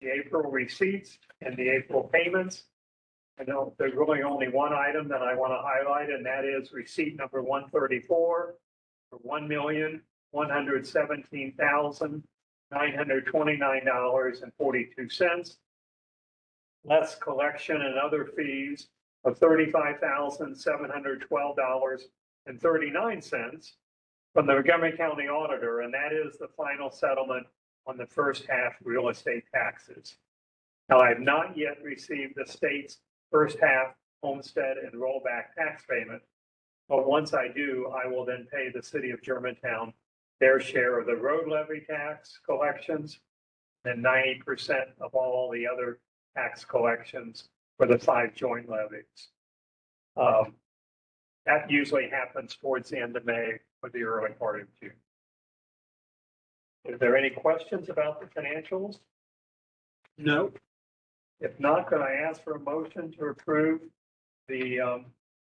the April receipts and the April payments. I know there's really only one item that I want to highlight, and that is receipt number 134 for $1,117,929.42. Less collection and other fees of $35,712.39 from the Montgomery County Auditor, and that is the final settlement on the first half real estate taxes. Now, I have not yet received the state's first half homestead and rollback tax payment, but once I do, I will then pay the city of Germantown their share of the road levy tax collections and 90% of all the other tax collections for the 5 joint levies. That usually happens towards the end of May or the early part of June. Is there any questions about the financials? No. If not, could I ask for a motion to approve the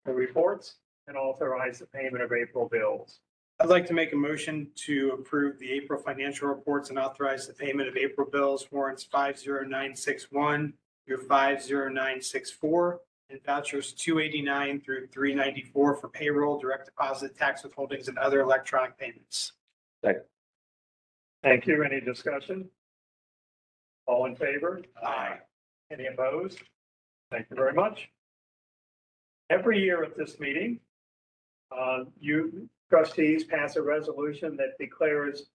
reports and authorize the payment of April bills? I'd like to make a motion to approve the April financial reports and authorize the payment of April bills, warrants 50961 through 50964, and vouchers 289 through 394 for payroll, direct deposit, tax withholdings, and other electronic payments. Thank you. Any discussion? All in favor? Aye. Any opposed? Thank you very much. Every year at this meeting, you trustees pass a resolution that declares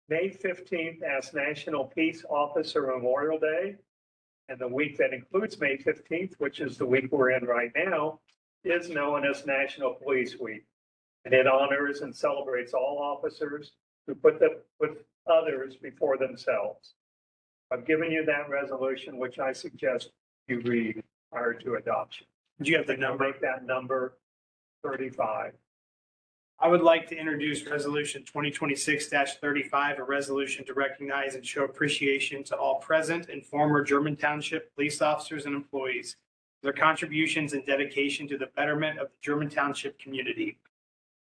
May 15th as National Peace Officer Memorial Day. And the week that includes May 15th, which is the week we're in right now, is known as National Police Week. And it honors and celebrates all officers who put others before themselves. I've given you that resolution, which I suggest you read prior to adoption. Do you have the number? Make that number 35. I would like to introduce Resolution 2026-35, a resolution to recognize and show appreciation to all present and former German Township police officers and employees for their contributions and dedication to the betterment of the German Township community.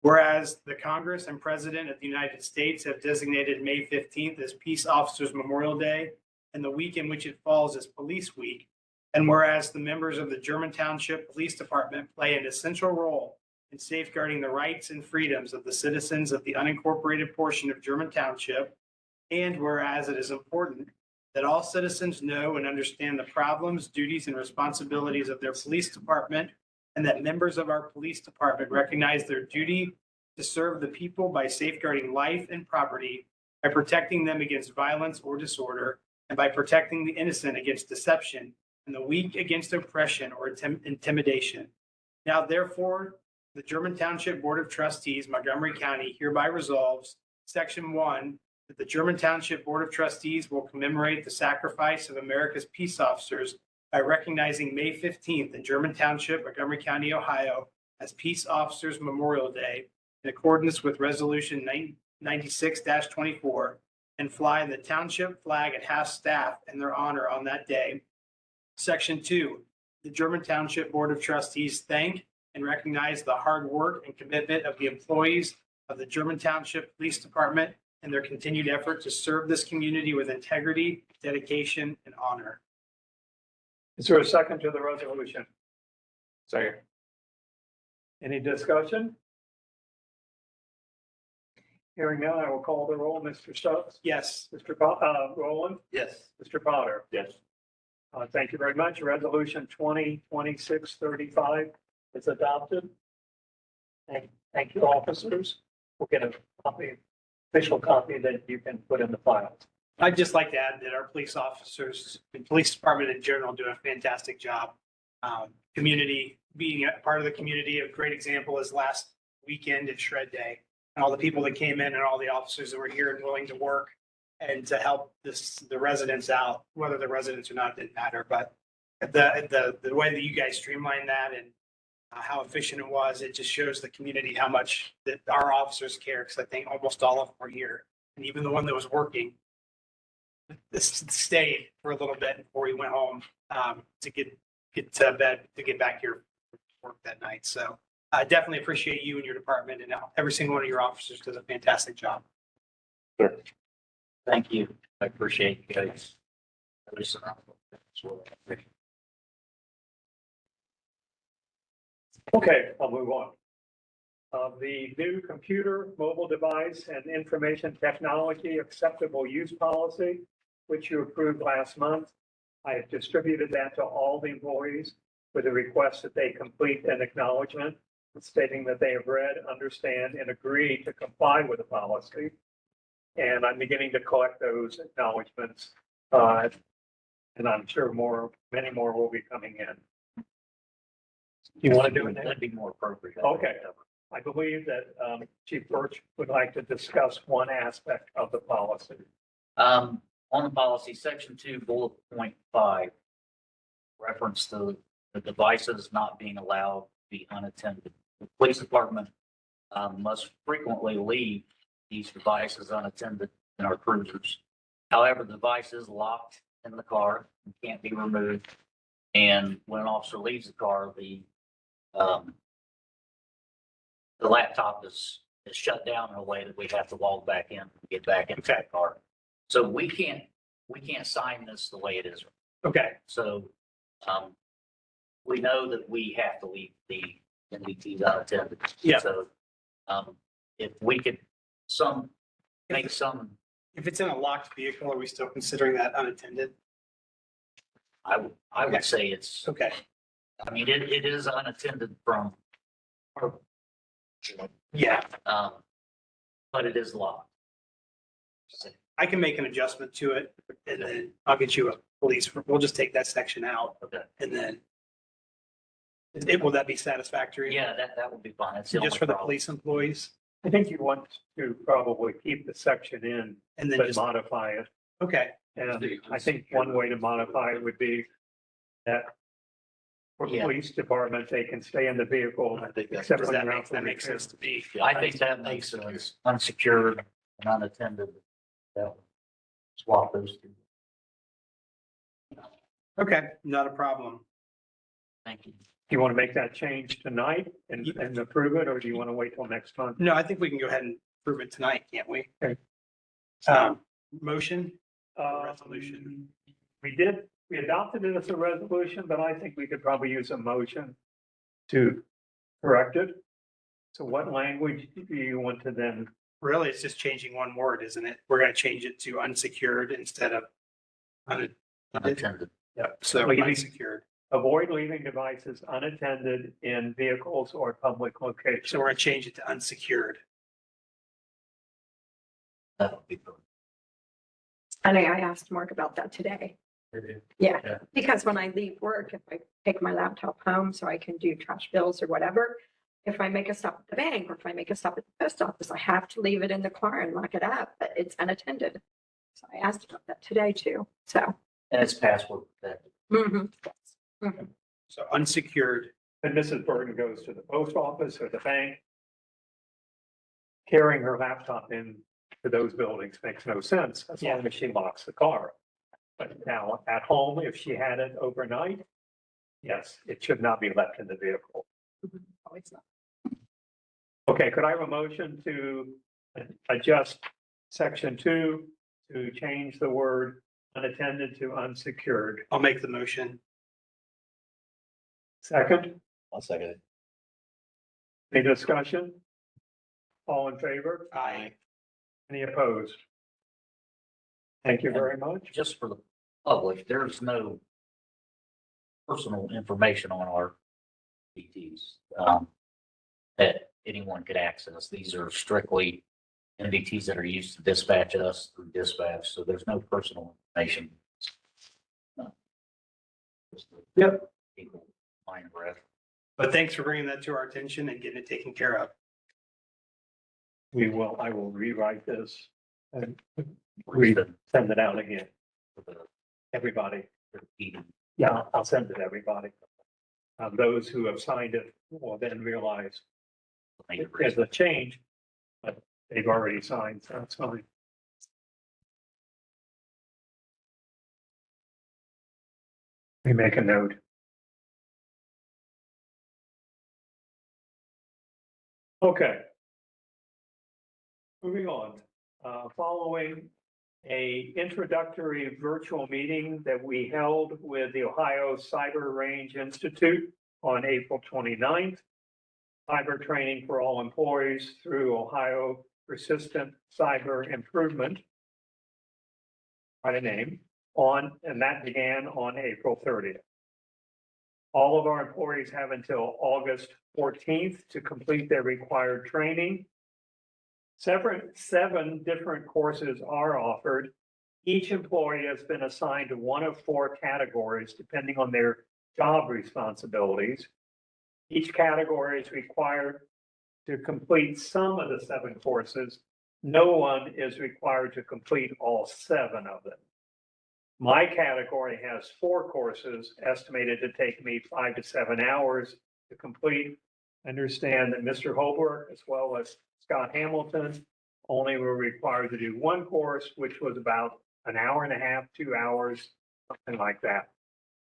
Whereas the Congress and President of the United States have designated May 15th as Peace Officers Memorial Day and the week in which it falls as Police Week. And whereas the members of the German Township Police Department play an essential role in safeguarding the rights and freedoms of the citizens of the unincorporated portion of German Township. And whereas it is important that all citizens know and understand the problems, duties, and responsibilities of their police department, and that members of our police department recognize their duty to serve the people by safeguarding life and property, by protecting them against violence or disorder, and by protecting the innocent against deception, and the weak against oppression or intimidation. Now, therefore, the German Township Board of Trustees, Montgomery County, hereby resolves, Section 1, that the German Township Board of Trustees will commemorate the sacrifice of America's peace officers by recognizing May 15th in German Township, Montgomery County, Ohio, as Peace Officers Memorial Day in accordance with Resolution 96-24, and fly the township flag at half-staff in their honor on that day. Section 2, the German Township Board of Trustees thank and recognize the hard work and commitment of the employees of the German Township Police Department and their continued effort to serve this community with integrity, dedication, and honor. Is there a second to the resolution? Second. Any discussion? Hearing none, I will call the roll. Mr. Stubbs? Yes. Mr. Rowland? Yes. Mr. Potter? Yes. Thank you very much. Resolution 2026-35 is adopted. Thank you, officers. We'll get a copy, official copy that you can put in the file. I'd just like to add that our police officers and police department in general do a fantastic job. Community, being a part of the community, a great example is last weekend at Shred Day. And all the people that came in and all the officers that were here and willing to work and to help the residents out, whether the residents or not, didn't matter. But the way that you guys streamlined that and how efficient it was, it just shows the community how much that our officers care, because I think almost all of them were here. And even the one that was working stayed for a little bit before he went home to get to bed, to get back here for work that night. So I definitely appreciate you and your department, and every single one of your officers does a fantastic job. Sure. Thank you. I appreciate you guys. Okay, I'll move on. The new computer, mobile device, and information technology acceptable use policy, which you approved last month. I have distributed that to all the employees with a request that they complete an acknowledgement stating that they have read, understand, and agree to comply with the policy. And I'm beginning to collect those acknowledgements. And I'm sure many more will be coming in. You want to do it now? That'd be more appropriate. Okay. I believe that Chief Birch would like to discuss one aspect of the policy. On the policy, section 2, bullet point 5, reference to the devices not being allowed to be unattended. The police department must frequently leave these devices unattended in our cruisers. However, the device is locked in the car and can't be removed. And when an officer leaves the car, the laptop is shut down in a way that we have to log back in and get back into the car. So we can't sign this the way it is. Okay. So we know that we have to leave the NDTs unattended. Yeah. So if we could make some, If it's in a locked vehicle, are we still considering that unattended? I would say it's, Okay. I mean, it is unattended from, Yeah, but it is locked. I can make an adjustment to it, and then I'll get you a police. We'll just take that section out, Okay. and then will that be satisfactory? Yeah, that would be fine. That's the Just only for the problem. police employees, I think you want to probably keep the section in, and then but just, modify it. okay, And I think one way to modify it would be that For the Yeah. police department, they can stay in the vehicle. I think except when that they're out makes, for that makes repair. sense to me. I think that makes sense. Unsecured and unattended. Yeah. Swap those two. Okay, not a problem. Thank you. Do you want to make that change tonight and approve it, or do you want to wait till next month? No, I think we can go ahead and prove it tonight, can't we? Okay. Motion? Resolution. We adopted it as a resolution, but I think we could probably use a motion to correct it. So what language do you want to then, Really, it's just changing one word, isn't it? We're gonna change it to unsecured instead of Unattended. so Leaving. unsecured. avoid leaving devices unattended in vehicles or public locations? So we're gonna change it to unsecured. That would be good. And I asked Mark about that today. Yeah, Yeah. because when I leave work, if I take my laptop home so I can do trash bills or whatever, if I make a stop at the bank or if I make a stop at the post office, I have to leave it in the car and lock it up, but it's unattended. So I asked about that today too. So. And it's password protected. So unsecured. And Mrs. Burton goes to the post office or the bank. Carrying her laptop in to those buildings makes no sense as long as she locks the car. But now at home, if she had it overnight, yes, it should not be left in the vehicle. Oh, it's not. Okay, could I have a motion to adjust section 2 to change the word unattended to unsecured? I'll make the motion. Second, I'll second it. any discussion? All in favor? Aye. Any opposed? Thank you very much. Just for the public, there's no personal information on our MVTs that anyone could access. These are strictly MVTs that are used to dispatch us through dispatch, so there's no personal information. Yep. People mind breath. But thanks for bringing that to our attention and getting it taken care of. I will rewrite this and For send it out again, the everybody. meeting. Yeah, I'll send it to everybody. Those who have signed it will then realize there's a change, but they've already signed, so that's fine. We make a note. Okay. Moving on, following a introductory virtual meeting that we held with the Ohio Cyber Range Institute on April 29th. Cyber training for all employees through Ohio Persistent Cyber Improvement. Quite a name, and that began on April 30th. All of our employees have until August 14th to complete their required training. Seven different courses are offered. Each employee has been assigned to one of 4 categories depending on their job responsibilities. Each category is required to complete some of the 7 courses. No one is required to complete all 7 of them. My category has 4 courses estimated to take me 5 to 7 hours to complete. Understand that Mr. Holbrook, as well as Scott Hamilton, only were required to do 1 course, which was about an hour and a half, 2 hours, something like that.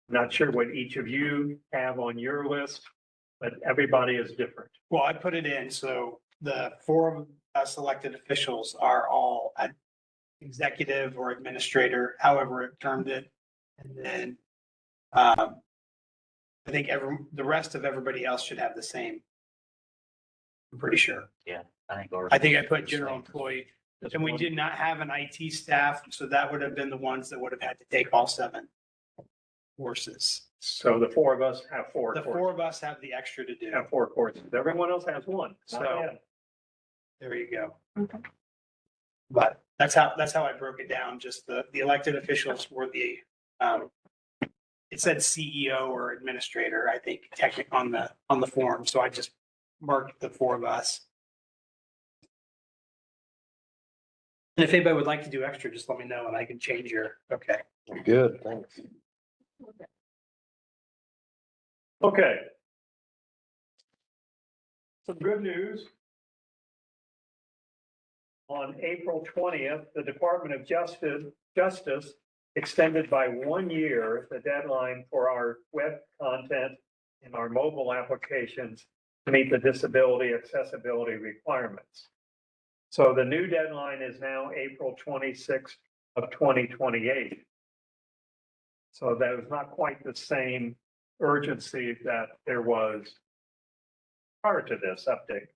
Not sure what each of you have on your list, but everybody is different. Well, I put it in, so the 4 of us elected officials are all at executive or administrator, however it termed it. And then I think the rest of everybody else should have the same. I'm pretty sure. ours. I think I put general employee, and we did not have an IT staff, so that would have been the ones that would have had to take all 7 courses. So the 4 of us have 4 The courses. 4 of us have the extra to do. Have 4 courses. Everyone else has 1. So- Not bad. There you go. Okay. But that's how I broke it down. Just the elected officials were the, it said CEO or administrator, I think, technically on the form. So I just marked the 4 of us. And if anybody would like to do extra, just let me know and I can change your, okay. Good, thanks. Okay. Some good news. On April 20th, the Department of Justice extended by 1 year the deadline for our web content and our mobile applications to meet the disability accessibility requirements. So the new deadline is now April 26th of 2028. So that was not quite the same urgency that there was prior to this update.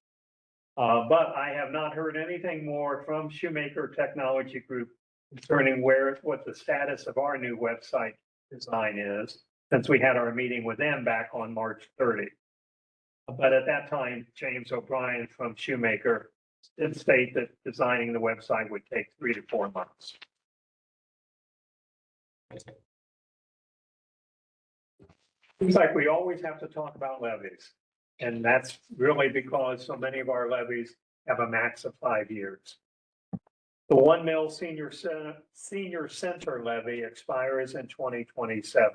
But I have not heard anything more from Shoemaker Technology Group concerning what the status of our new website design is, since we had our meeting with them back on March 30. But at that time, James O'Brien from Shoemaker did state that designing the website would take 3 to 4 months. Seems like we always have to talk about levies. And that's really because so many of our levies have a max of 5 years. The 1 mil senior center levy expires in 2027.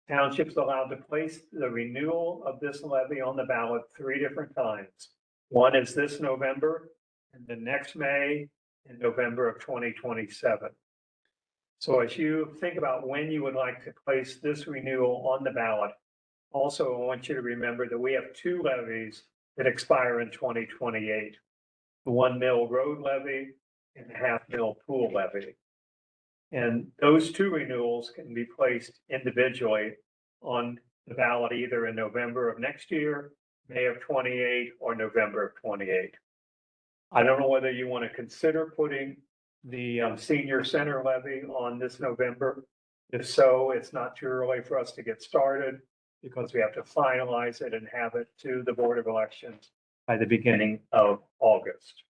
Townships allowed to place the renewal of this levy on the ballot 3 different times. One is this November, and the next May and November of 2027. So as you think about when you would like to place this renewal on the ballot, also I want you to remember that we have 2 levies that expire in 2028. The 1 mil road levy and the half mil pool levy. And those 2 renewals can be placed individually on the ballot either in November of next year, May of 28, or November of 28. I don't know whether you want to consider putting the senior center levy on this November. If so, it's not too early for us to get started because we have to finalize it and have it to the Board of Elections by the beginning of August.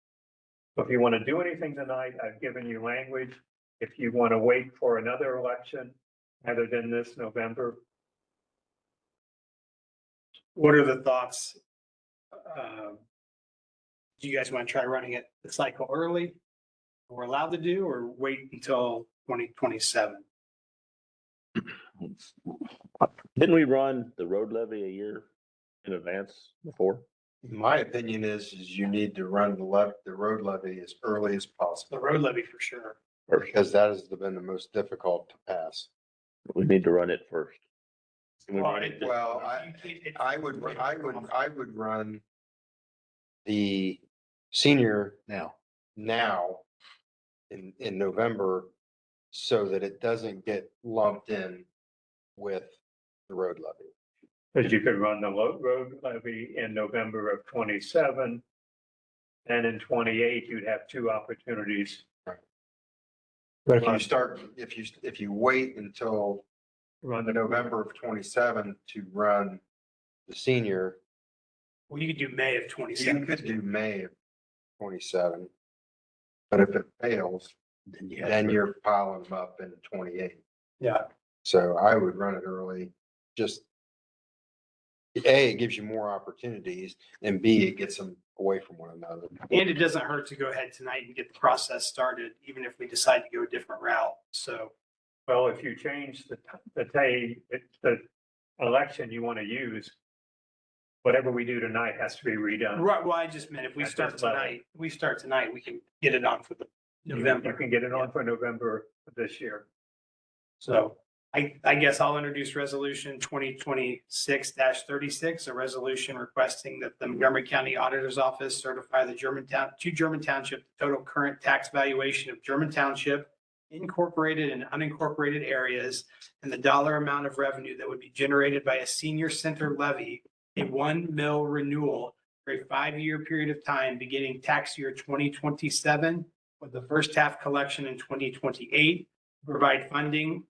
So if you want to do anything tonight, I've given you language. If you want to wait for another election other than this November. What are the thoughts? Do you guys want to try running it the cycle early? We're allowed to do, or wait until 2027? Didn't we run the road levy a year in advance before? My opinion is you need to run the road levy as early as The possible, road levy for sure. because that has been the most difficult to pass. We need to run it first. Can we run it this- Well, I would run the senior now in November so that it doesn't get lumped in with the road levy. Because you could run the road levy in November of 27. And in 28, you'd have 2 opportunities. But if you wait until Run the November of 27 to run the senior, Well, you could do May of you 27. could do May of 27. But if it fails, then you're piling them up in 28. Yeah. So I would run it early, just A, it gives you more opportunities, and B, it gets them away from one another. And it doesn't hurt to go ahead tonight and get the process started, even if we decide to go a different route. So Well, if you change the election you want to use, whatever we do tonight has to be redone. right, well, I just meant if we At start this level. tonight, we can get it on for the You November. can get it on for November of this year. So I guess I'll introduce resolution 2026-36, a resolution requesting that the Montgomery County Auditor's Office certify the German Township the total current tax valuation of German Township, incorporated and unincorporated areas, and the dollar amount of revenue that would be generated by a senior center levy, a 1 mil renewal for a 5-year period of time beginning tax year 2027, with the first half collection in 2028, provide funding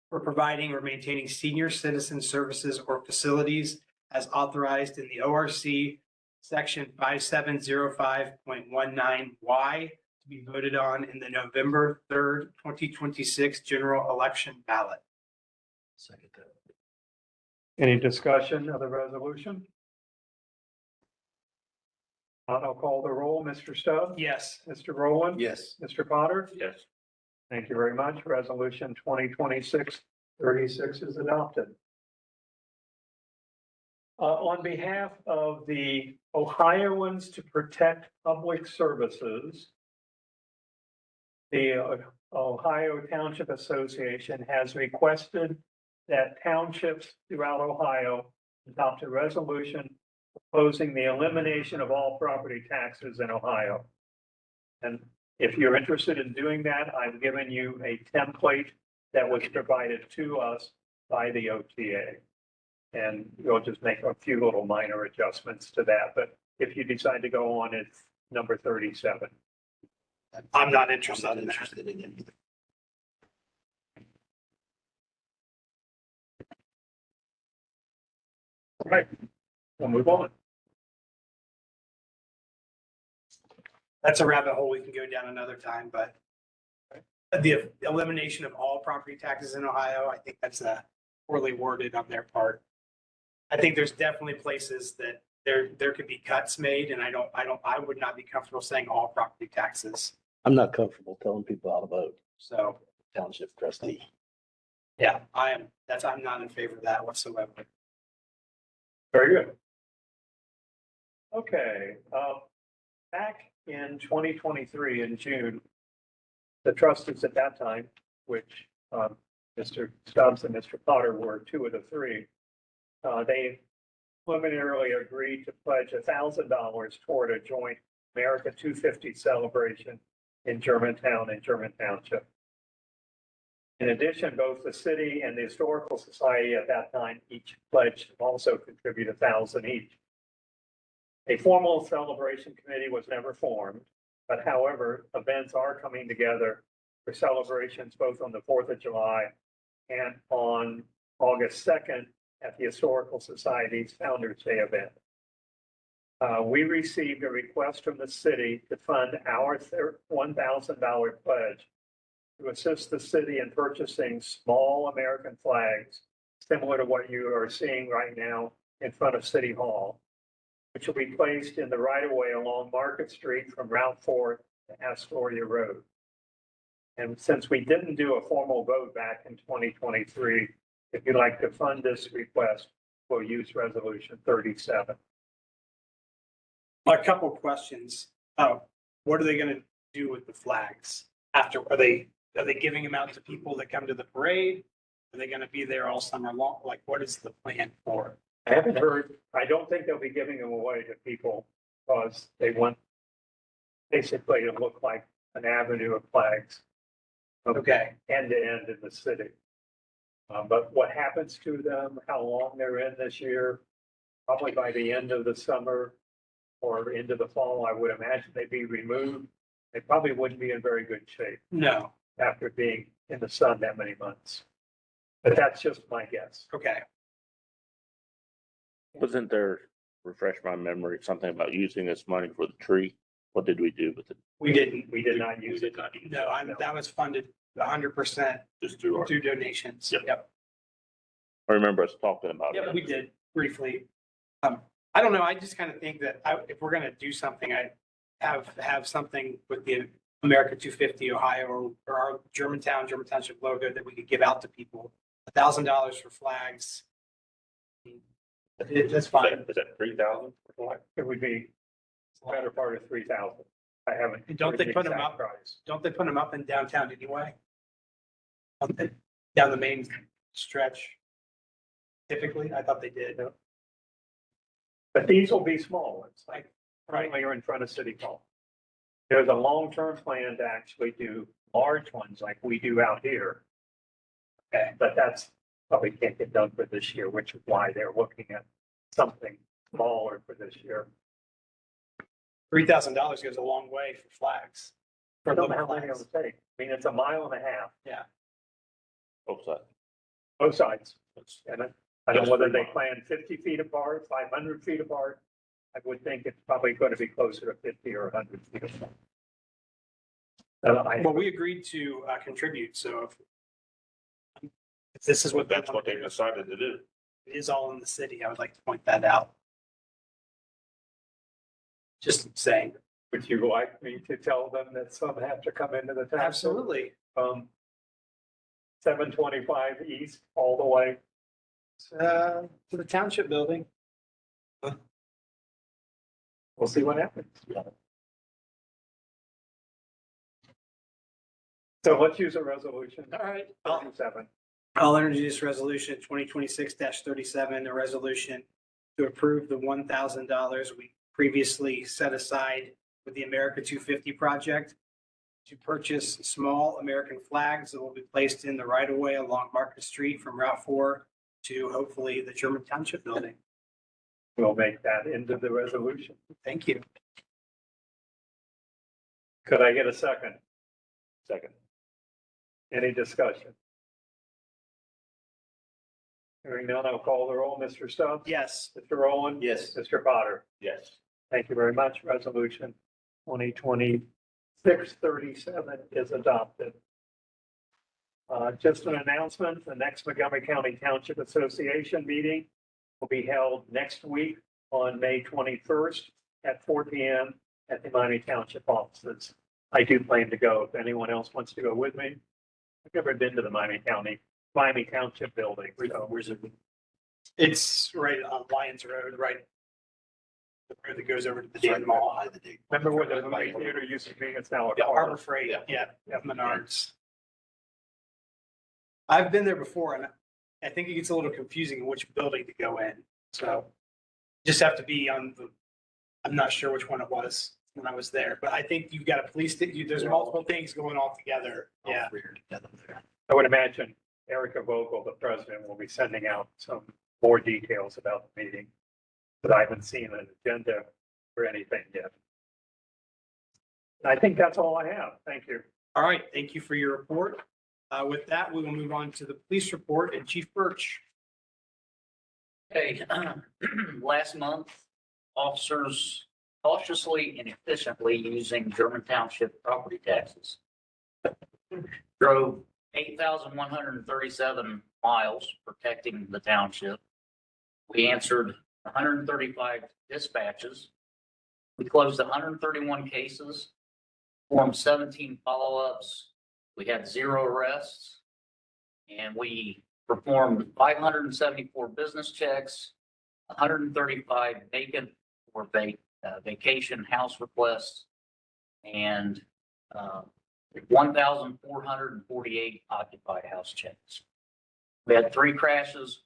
for providing or maintaining senior citizen services or facilities as authorized in the ORC section 5705.19Y, to be voted on in the November 3rd, 2026 general election ballot. Second that. Any discussion of the resolution? I'll call the roll. Mr. Stubbs? Yes. Mr. Rowland? Yes. Mr. Potter? Yes. Thank you very much. Resolution 2026-36 is adopted. On behalf of the Ohioans to Protect Public Services, the Ohio Township Association has requested that townships throughout Ohio adopt a resolution proposing the elimination of all property taxes in Ohio. And if you're interested in doing that, I've given you a template that was provided to us by the OTA. And we'll just make a few little minor adjustments to that, but if you decide to go on, it's number 37. I'm not interested in that. interested in it either. All right, we'll move on. That's a rabbit hole we can go down another time, but the elimination of all property taxes in Ohio, I think that's poorly worded on their part. I think there's definitely places that there could be cuts made, and I would not be comfortable saying all property taxes. I'm not comfortable telling people how to vote, So, township trustee. yeah, I'm not in favor of that whatsoever. Very good. Okay, back in 2023 in June, the trustees at that time, which Mr. Stubbs and Mr. Potter were two of the three, they preliminarily agreed to pledge $1,000 toward a joint America 250 celebration in Germantown and German Township. In addition, both the city and the Historical Society at that time each pledged to also contribute $1,000 each. A formal celebration committee was never formed, but however, events are coming together for celebrations both on the 4th of July and on August 2nd at the Historical Society's Founders Day event. We received a request from the city to fund our $1,000 pledge to assist the city in purchasing small American flags, similar to what you are seeing right now in front of City Hall, which will be placed in the right-of-way along Market Street from Route 4 to Astoria Road. And since we didn't do a formal vote back in 2023, if you'd like to fund this request, we'll use Resolution 37. A couple of questions. What are they going to do with the flags after? Are they giving them out to people that come to the parade? Are they going to be there all summer long? Like, what is the plan for it? I haven't heard, I don't think they'll be giving them away to people because they want basically to look like an avenue of flags. Okay. End to end in the city. But what happens to them, how long they're in this year, probably by the end of the summer or into the fall, I would imagine they'd be removed. They probably wouldn't be in very good shape No. after being in the sun that many months. But that's just my guess. Okay. Wasn't there, refresh my memory, something about using this money for the tree? What did we do with it? We didn't. We did not use it. No, that was funded 100% Just through our, through donations. Yep. I remember us talking about it. Yep, we did briefly. I don't know. I just kind of think that if we're going to do something, I have something with the America 250 Ohio or our German Township logo that we could give out to people. $1,000 for flags. That's fine. Is that 3,000? It would be better part of 3,000. I haven't. And don't they heard the put them exact up? price. Don't they put them up in downtown anyway? Down the main stretch? Typically, I thought they did. But these will be small ones, like Right. currently you're in front of City Hall. There's a long-term plan to actually do large ones like we do out here. Okay, but that's probably can't get done for this year, which is why they're looking at something smaller for this year. $3,000 goes a long way for flags. I For don't know little how many flags. it'll take. I mean, it's a mile and a half, Both sides. both sides. And I don't know Just whether 3 they miles. plan 50 feet apart, 500 feet apart. I would think it's probably going to be closer to 50 or 100 feet apart. Well, we agreed to contribute, so if this is what. That's what they decided to do. It is all in the city. I would like to point that out. Just saying. Would you like me to tell them that some have to come into the town? Absolutely. 725 east all the way. To the township building. We'll see what happens. So let's use a resolution. All right. 37. I'll introduce resolution 2026-37, a resolution to approve the $1,000 we previously set aside with the America 250 project to purchase small American flags that will be placed in the right of way along Market Street from Route 4 to hopefully the German Township building. We'll make that into the resolution. Thank you. Could I get a second? Second. Any discussion? Hearing none, I'll call the roll. Mr. Stubbs? Yes. Mr. Rowland? Yes. Mr. Potter? Yes. Thank you very much. Resolution 2026-37 is adopted. Just an announcement, the next Montgomery County Township Association meeting will be held next week on May 21st at 4 p.m. at the Miami Township offices. I do plan to go if anyone else wants to go with me. I've never been to the Miami Township building. So Where's it? It's right on Lyons Road, right? The road that goes over to the Dayton Mall. remember where the movie theater used to be? It's now a Yeah, car. Harbor Freight, yeah, Menards. I've been there before and I think it gets a little confusing which building to go in. So just have to be on the, I'm not sure which one it was when I was there, but I think you've got a police, there's multiple things going all together. Yeah. I would imagine Erica Vogel, the president, will be sending out some more details about the meeting. But I haven't seen an agenda or anything yet. I think that's all I have. Thank you. All right, thank you for your report. With that, we will move on to the police report and Chief Birch. Okay, last month, officers cautiously and efficiently using German Township property taxes drove 8,137 miles protecting the township. We answered 135 dispatches. We closed 131 cases, formed 17 follow-ups. We had 0 arrests, and we performed 574 business checks, 135 vacant or vacation house requests, and 1,448 occupied house checks. We had 3 crashes,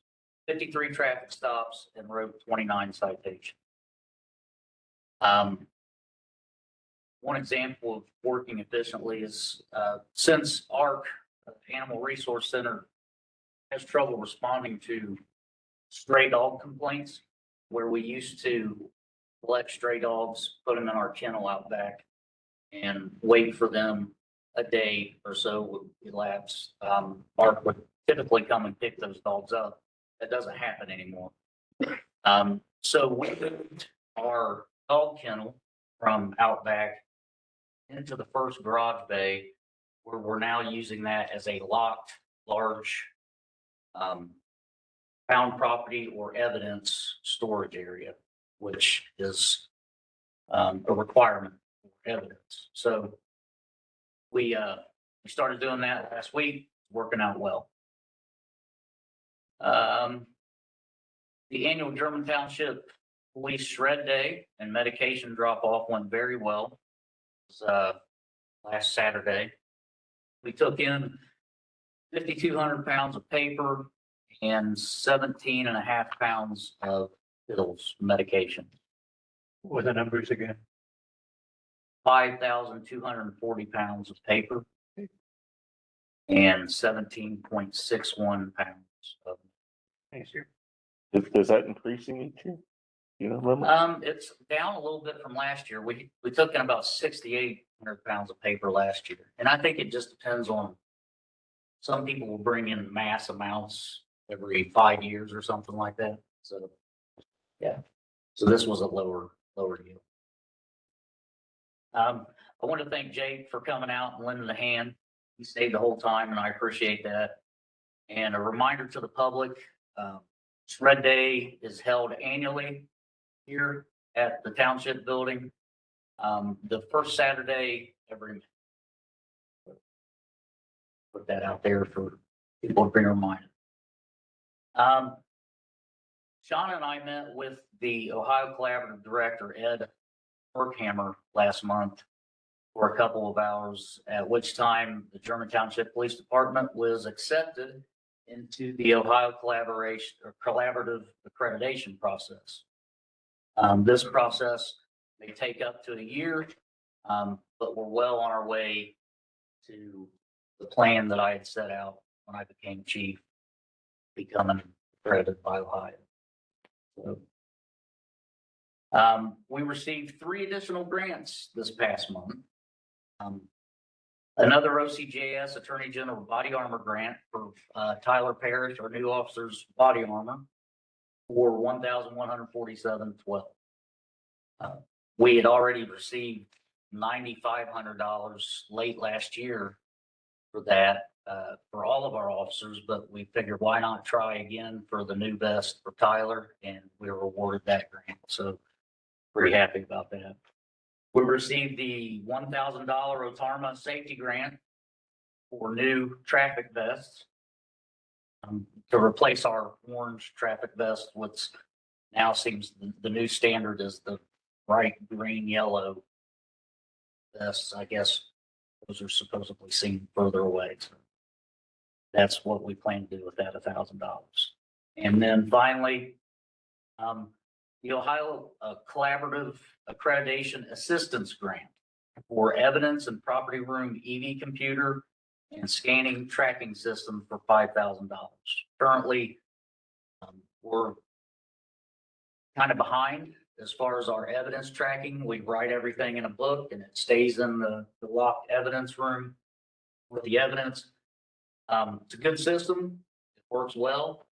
53 traffic stops, and wrote 29 citations. One example of working efficiently is since ARC, Animal Resource Center, has trouble responding to stray dog complaints, where we used to collect stray dogs, put them in our kennel out back, and wait for them a day or so would elapse. ARC would typically come and pick those dogs up. That doesn't happen anymore. So we moved our dog kennel from out back into the first garage bay, where we're now using that as a locked, large found property or evidence storage area, which is a requirement for evidence. So we started doing that last week, working out well. The annual German Township Police Shred Day and medication drop off went very well. It was, last Saturday. We took in 5,200 pounds of paper and 17.5 pounds of pills, medication. What were the numbers again? 5,240 pounds of paper and 17.61 pounds of. Thanks, you. Is that increasing each year? You don't remember? It's down a little bit from last year. We took in about 6,800 pounds of paper last year. And I think it just depends on, some people will bring in mass amounts every 5 years or something like that. So, yeah. So this was a lower yield. I want to thank Jake for coming out and lending a hand. He stayed the whole time and I appreciate that. And a reminder to the public, Shred Day is held annually here at the Township Building. The first Saturday every month. Put that out there for people to be reminded. Sean and I met with the Ohio Collaborative Director, Ed Berkhammer, last month for a couple of hours, at which time the German Township Police Department was accepted into the Ohio Collaborative Accreditation process. This process may take up to a year, but we're well on our way to the plan that I had set out when I became chief, becoming accredited by Ohio. So, we received 3 additional grants this past month. Another OCJS Attorney General Body Armor Grant for Tyler Parrish, our new officer's body armor, for $1,147.12. We had already received $9,500 late last year for that, for all of our officers, but we figured why not try again for the new vest for Tyler, and we were awarded that grant. So pretty happy about that. We received the $1,000 Otarma safety grant for new traffic vests, to replace our orange traffic vest, which now seems the new standard is the bright green, yellow vests. I guess those are supposedly seen further away. So that's what we plan to do with that $1,000. And then finally, the Ohio Collaborative Accreditation Assistance Grant for evidence and property room EV computer and scanning tracking system for $5,000. Currently, we're kind of behind as far as our evidence tracking. We write everything in a book and it stays in the locked evidence room with the evidence. It's a good system. It works well,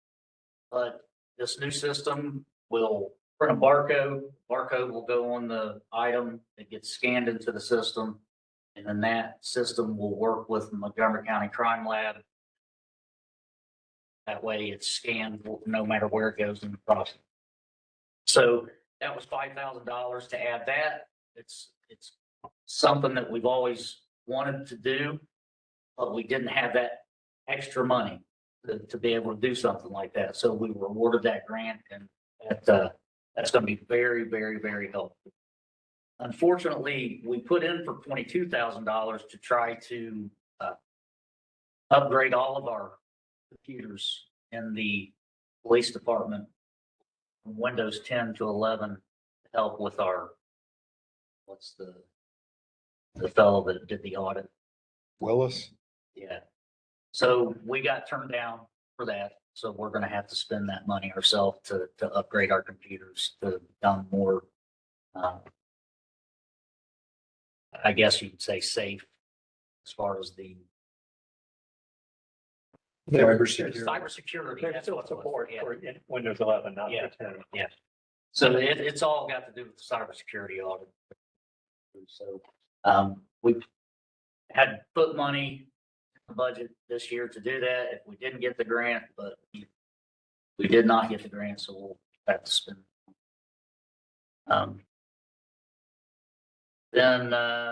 but this new system will print a barcode. Barcode will go on the item. It gets scanned into the system, and then that system will work with Montgomery County Crime Lab. That way it's scanned no matter where it goes in the process. So that was $5,000 to add that. It's something that we've always wanted to do, but we didn't have that extra money to be able to do something like that. So we were awarded that grant, and that's going to be very, very, very helpful. Unfortunately, we put in for $22,000 to try to upgrade all of our computers in the police department from Windows 10 to 11 to help with our, what's the fellow that did the audit? Willis? Yeah. So we got turned down for that. So we're going to have to spend that money ourselves to upgrade our computers to become more, I guess you could say, safe as far as the cybersecurity. There's That's still what it was. support Yeah. for Windows 11, not Yeah. for 10. Yeah. So it's all got to do with the cybersecurity audit. So we had put money in the budget this year to do that if we didn't get the grant, but we did not get the grant, so we'll have to spend. Then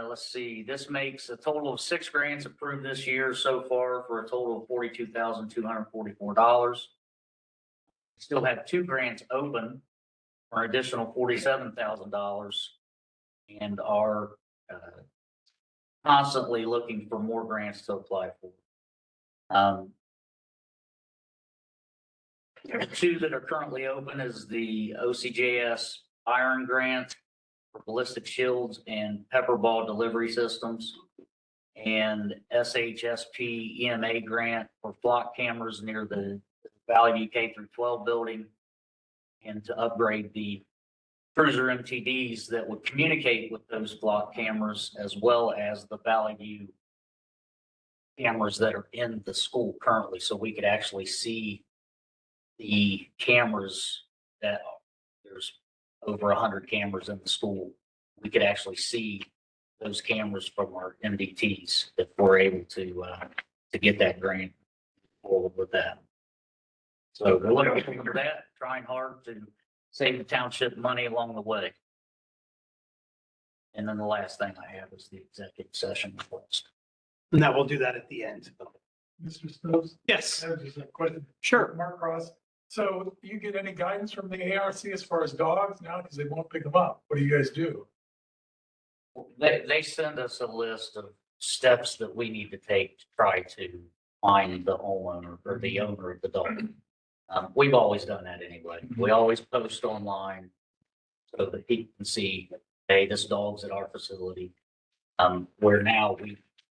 let's see, this makes a total of 6 grants approved this year so far for a total of $42,244. Still have 2 grants open for an additional $47,000 and are constantly looking for more grants to apply for. The 2 that are currently open is the OCJS Iron Grant for ballistic shields and pepper ball delivery systems, and SHSP EMA grant for flock cameras near the Valley View K-12 building, and to upgrade the cruiser MTDs that would communicate with those flock cameras, as well as the Valley View cameras that are in the school currently, so we could actually see the cameras that there's over 100 cameras in the school. We could actually see those cameras from our MDTs if we're able to get that grant forward with that. So we're looking for that, trying hard to save the township money along the way. And then the last thing I have is the executive session request. And that we'll do that at the end. Mr. Stokes? Yes, I have just a question. sure. Mark Cross, So you get any guidance from the ARC as far as dogs now, because they won't pick them up? What do you guys do? They send us a list of steps that we need to take to try to find the homeowner or the owner of the dog. We've always done that anyway. We always post online so that people can see, hey, this dog's at our facility. Where now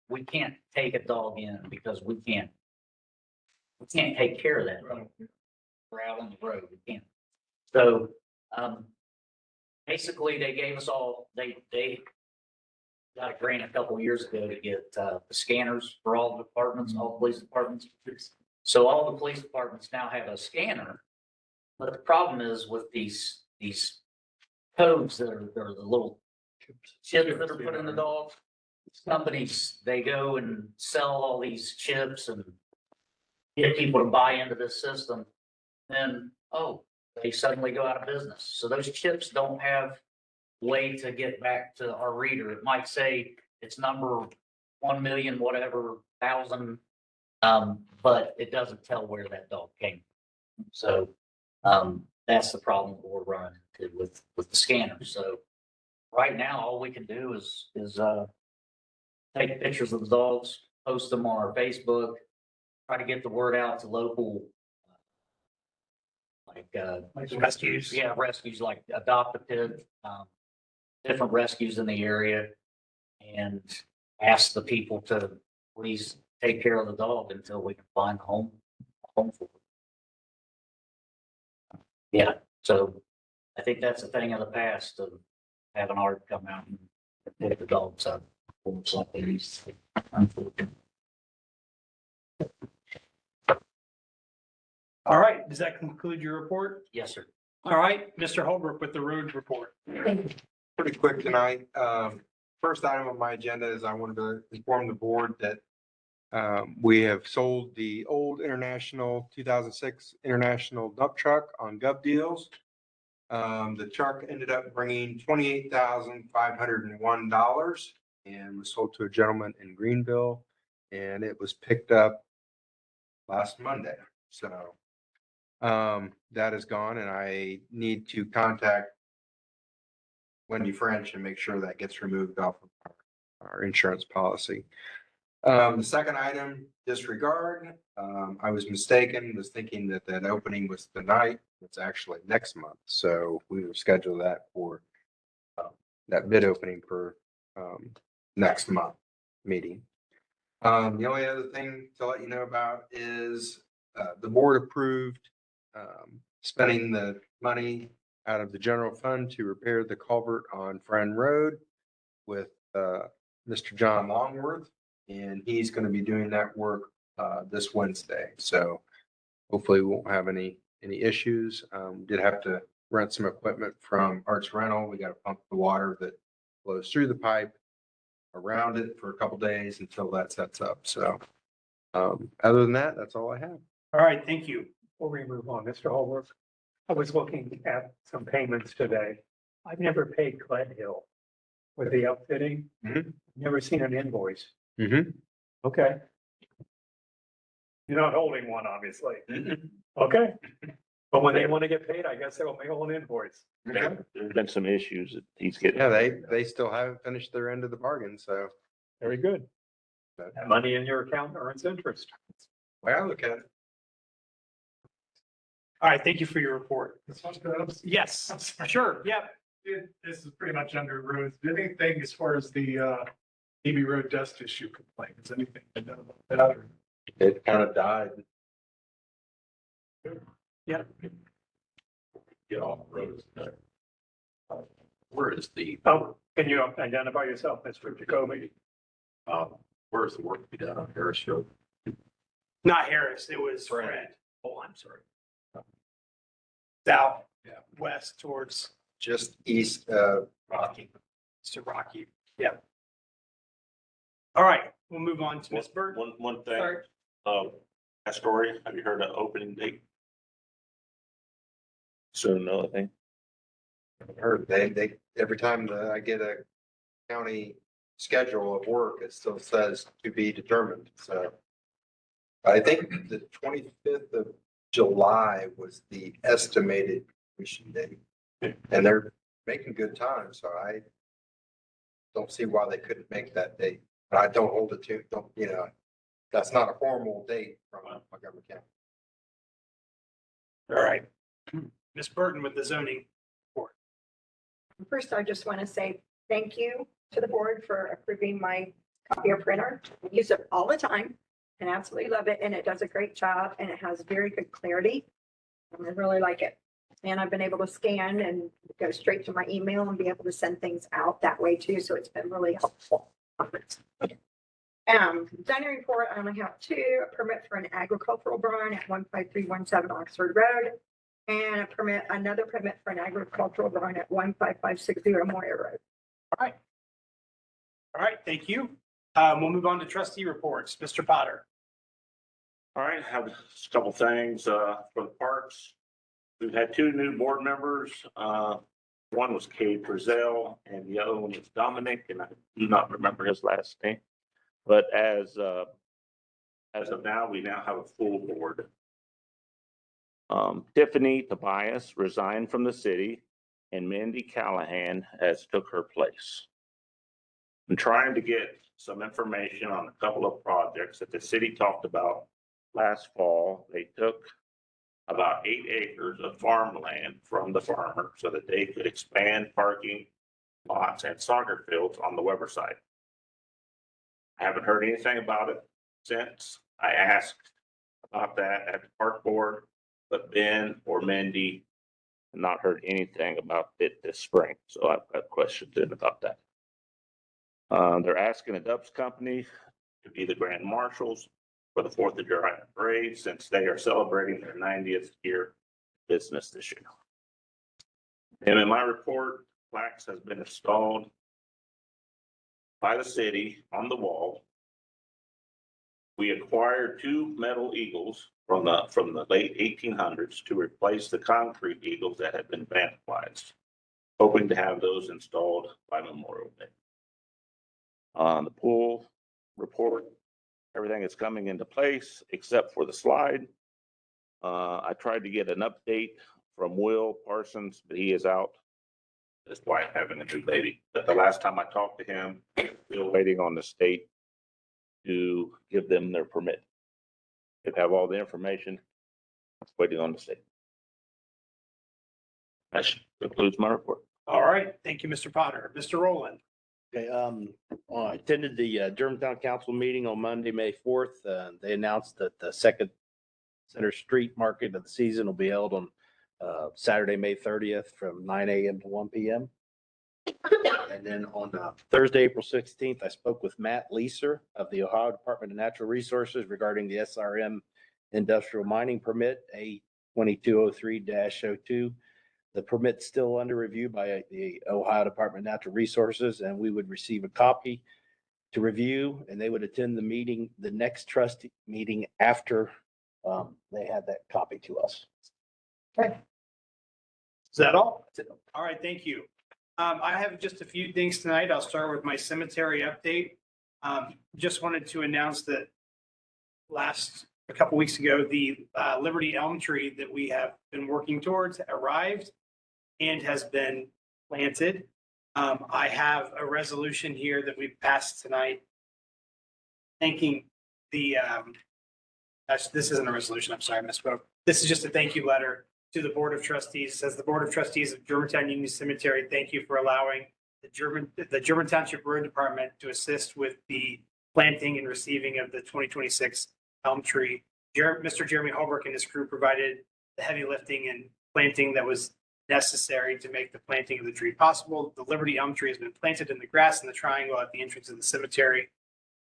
we can't take a dog in because we can't take care of that dog. We're out on the road, we can't. So, basically they gave us all, they got a grant a couple years ago to get, the scanners for all the departments, all the police departments. So all the police departments now have a scanner. But the problem is with these codes that are the little chips that are put in the dog. Companies, they go and sell all these chips and get people to buy into this system. Then, they suddenly go out of business. So those chips don't have a way to get back to our reader. It might say it's number 1,000,000 whatever thousand, but it doesn't tell where that dog came from. So that's the problem we're running into with the scanner. So right now, all we can do is take pictures of the dogs, post them on our Facebook, try to get the word out to local, Like rescues. yeah, rescues like Adopt a Pit, different rescues in the area, and ask the people to please take care of the dog until we can find a home for it. Yeah, so I think that's a thing of the past of having Art come out and pick the dogs up or something. Unfortunately. All right, does that conclude your report? Yes, sir. All right, Mr. Holbrook with the road report. Pretty quick tonight. First item on my agenda is I wanted to inform the board that we have sold the old International 2006 International dump truck on Gov Deals. The truck ended up bringing $28,501 and was sold to a gentleman in Greenville, and it was picked up last Monday. So that is gone, and I need to contact Wendy French and make sure that gets removed off of our insurance policy. The second item, disregard. I was mistaken, was thinking that opening was tonight. It's actually next month. So we will schedule that for that bid opening for next month meeting. The only other thing to let you know about is the board approved spending the money out of the general fund to repair the culvert on Friend Road with Mr. John Longworth. And he's going to be doing that work this Wednesday. So hopefully we won't have any issues. Did have to rent some equipment from Arts Rental. We got to pump the water that flows through the pipe around it for a couple days until that sets up. So other than that, that's all I have. All right, thank you. Before we move on, Mr. Holbrook, I was looking at some payments today. I've never paid Glen Hill with the upfitting. Mhm. Never seen an invoice. Mm-hmm. Okay. You're not holding one, obviously. Okay. But when they want to get paid, I guess they'll mail an invoice. Yeah, There's been some issues that he's getting. they still haven't finished their end of the bargain. So Very good. That money in your account earns interest. way I look at it. All right, thank you for your report. Yes, sure, yep. This is pretty much under roads. Did anything as far as the DB Road dust issue complaint? Is anything been done about that? Or- It kind of died. Yeah. Get off roads. Where is the, Oh, can you identify yourself, Mr. Jacoby? where's the work to be done on Harris Road? Not Harris, it was Fred. Oh, I'm sorry. South, Yeah. west towards Just east, Rocky, to Rocky, yeah. All right, we'll move on to Ms. Bird. One thing, Sorry. that story, have you heard of opening date? Soon, another thing. heard they, every time that I get a county schedule of work, it still says to be determined. So I think the 25th of July was the estimated completion date. And they're making good time, so I don't see why they couldn't make that date. But I don't hold it to, don't, that's not a formal date from Montgomery County. All right. Ms. Burton with the zoning report. First, I just want to say thank you to the board for approving my copier printer. I use it all the time and absolutely love it. And it does a great job and it has very good clarity. And I really like it. And I've been able to scan and go straight to my email and be able to send things out that way too. So it's been really helpful. Zoning report, I only have two: a permit for an agricultural barn at 15317 Oxford Road, and another permit for an agricultural barn at 15560 Moyer Road. All right, thank you. We'll move on to trustee reports. Mr. Potter. All right, I have a couple things for the parks. We've had two new board members. One was Kay Brazell and the other one was Dominic, and I do not remember his last name. But as of now, we now have a full board. Tiffany Tobias resigned from the city and Mindy Callahan has took her place. I'm trying to get some information on a couple of projects that the city talked about last fall. They took about 8 acres of farmland from the farmer so that they could expand parking lots and soccer fields on the Weber side. I haven't heard anything about it since. I asked about that at the park board, but Ben or Mindy have not heard anything about it this spring. So I've got questions in about that. They're asking a Dubs company to be the grand marshals for the 4th of July parade since they are celebrating their 90th year business this year. And in my report, plaques has been installed by the city on the wall. We acquired 2 metal eagles from the late 1800s to replace the concrete eagles that had been vandalized, hoping to have those installed by Memorial Day. The pool report, everything is coming into place except for the slide. I tried to get an update from Will Parsons, but he is out. His wife having a new baby. But the last time I talked to him, still waiting on the state to give them their permit. They have all the information, waiting on the state. That concludes my report. All right, thank you, Mr. Potter. Mr. Rowland. Okay, I attended the Germantown Council meeting on Monday, May 4th. They announced that the second Center Street Market of the season will be held on Saturday, May 30th from 9 a.m. to 1 p.m. And then on Thursday, April 16th, I spoke with Matt Leeser of the Ohio Department of Natural Resources regarding the SRM industrial mining permit A2203-02. The permit's still under review by the Ohio Department of Natural Resources, and we would receive a copy to review, and they would attend the meeting, the next trustee meeting after they had that copy to us. Okay. Is that all? All right, thank you. I have just a few things tonight. I'll start with my cemetery update. Just wanted to announce that a couple weeks ago, the Liberty Elm tree that we have been working towards arrived and has been planted. I have a resolution here that we passed tonight thanking the, this isn't a resolution, I'm sorry, I misspoke. This is just a thank you letter to the Board of Trustees. It says the Board of Trustees of Germantown Union Cemetery, thank you for allowing the German Township Road Department to assist with the planting and receiving of the 2026 elm tree. Mr. Jeremy Holbrook and his crew provided the heavy lifting and planting that was necessary to make the planting of the tree possible. The Liberty elm tree has been planted in the grass in the triangle at the entrance of the cemetery,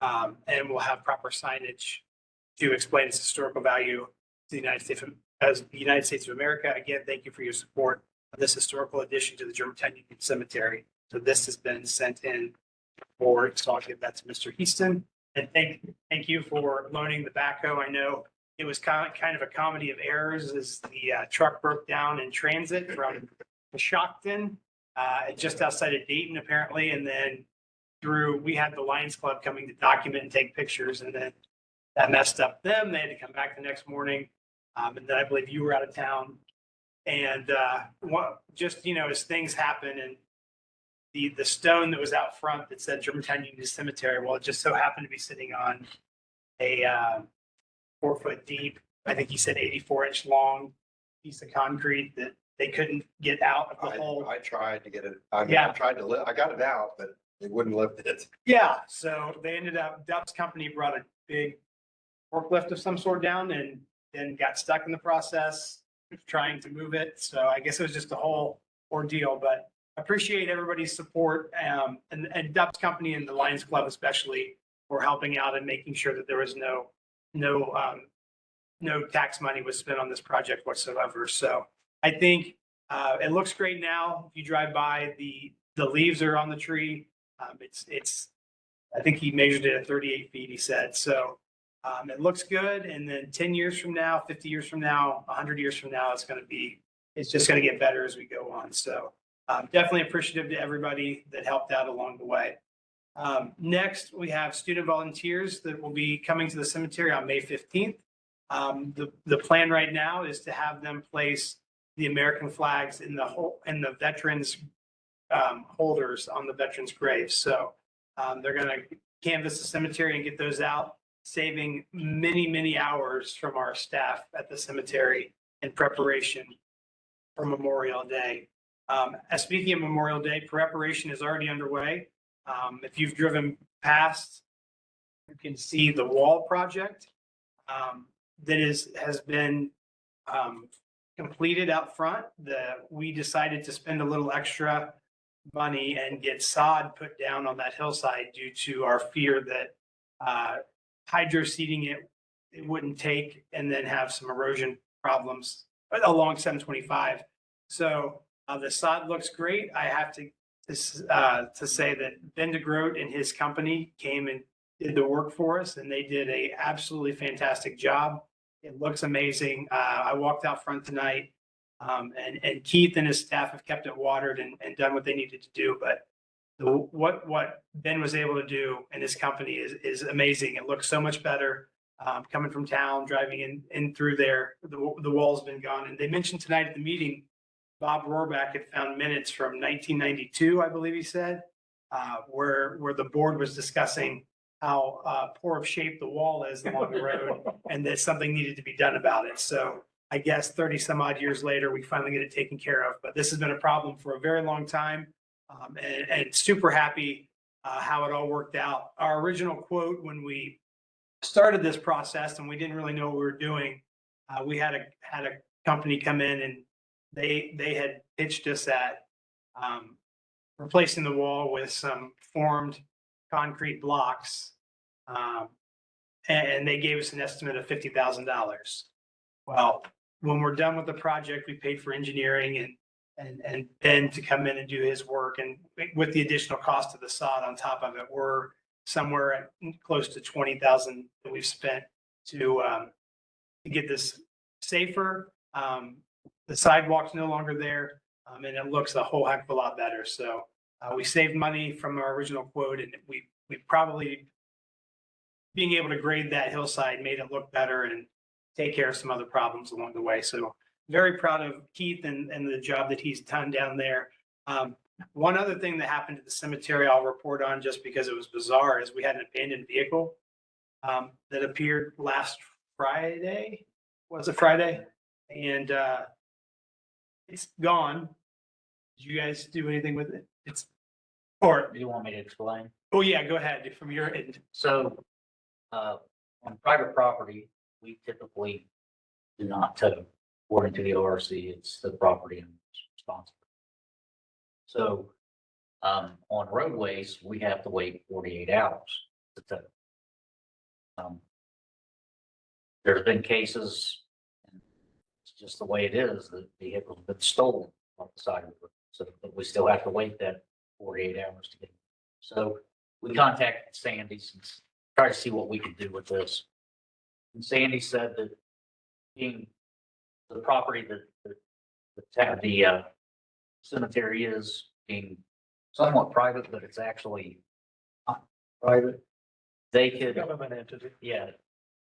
and will have proper signage to explain its historical value to the United States as the United States of America. Again, thank you for your support of this historical addition to the Germantown Union Cemetery. So this has been sent in forward, so I'll give that to Mr. Heaston. And thank you for loaning the backhoe. I know it was kind of a comedy of errors as the truck broke down in transit from Shockton, just outside of Dayton apparently, and then we had the Lions Club coming to document and take pictures, and then that messed up them. They had to come back the next morning. And then I believe you were out of town. And just, as things happen and the stone that was out front that said Germantown Union Cemetery, well, it just so happened to be sitting on a 4 foot deep, I think he said 84-inch long piece of concrete that they couldn't get out of the hole. I tried to get it, I Yeah. tried to lift, I got it out, but they wouldn't lift it. Yeah, so they ended up, Duff's company brought a big forklift of some sort down and then got stuck in the process trying to move it. So I guess it was just a whole ordeal, but appreciate everybody's support, and Duff's company and the Lions Club especially for helping out and making sure that there was no tax money was spent on this project whatsoever. So I think it looks great now. If you drive by, the leaves are on the tree. It's I think he measured it at 38 feet, he said. So it looks good. And then 10 years from now, 50 years from now, 100 years from now, it's just going to get better as we go on. So definitely appreciative to everybody that helped out along the way. Next, we have student volunteers that will be coming to the cemetery on May 15th. The plan right now is to have them place the American flags in the veterans holders on the veterans' graves. So they're going to canvass the cemetery and get those out, saving many, many hours from our staff at the cemetery in preparation for Memorial Day. Speaking of Memorial Day, preparation is already underway. If you've driven past, you can see the wall project that has been completed out front. We decided to spend a little extra money and get sod put down on that hillside due to our fear that hydro seeding it wouldn't take and then have some erosion problems along 725. So the sod looks great. I have to say that Ben DeGroat and his company came and did the work for us, and they did a absolutely fantastic job. It looks amazing. I walked out front tonight, and Keith and his staff have kept it watered and done what they needed to do. But what Ben was able to do and his company is amazing. It looks so much better coming from town, driving in through there. The wall's been gone, and they mentioned tonight at the meeting, Bob Rohrback had found minutes from 1992, I believe he said, where the board was discussing how poor of shape the wall is along the road and that something needed to be done about it. So I guess 30 some odd years later, we finally get it taken care of. But this has been a problem for a very long time, and super happy how it all worked out. Our original quote when we started this process and we didn't really know what we were doing, we had a company come in and they had pitched us at replacing the wall with some formed concrete blocks, and they gave us an estimate of $50,000. Well, when we're done with the project, we paid for engineering and Ben to come in and do his work, and with the additional cost of the sod on top of it, we're somewhere at close to $20,000 that we've spent to get this safer. The sidewalk's no longer there, and it looks a whole heck of a lot better. So we saved money from our original quote, and we probably, being able to grade that hillside made it look better and take care of some other problems along the way. So very proud of Keith and the job that he's done down there. One other thing that happened at the cemetery I'll report on just because it was bizarre is we had an abandoned vehicle that appeared last Friday. Was it Friday? And it's gone. Did you guys do anything with it? Do you want me to explain? Oh yeah, go ahead from your end. So, on private property, we typically do not tow. According to the ORC, it's the property owner's responsibility. So, on roadways, we have to wait 48 hours to tow. There's been cases, and it's just the way it is, the vehicle's been stolen off the side of the road. So we still have to wait that 48 hours to get it. So we contacted Sandy's and tried to see what we could do with this. And Sandy said that being the property that the cemetery is being somewhat private, but it's actually not private. They could, Government entity. yeah,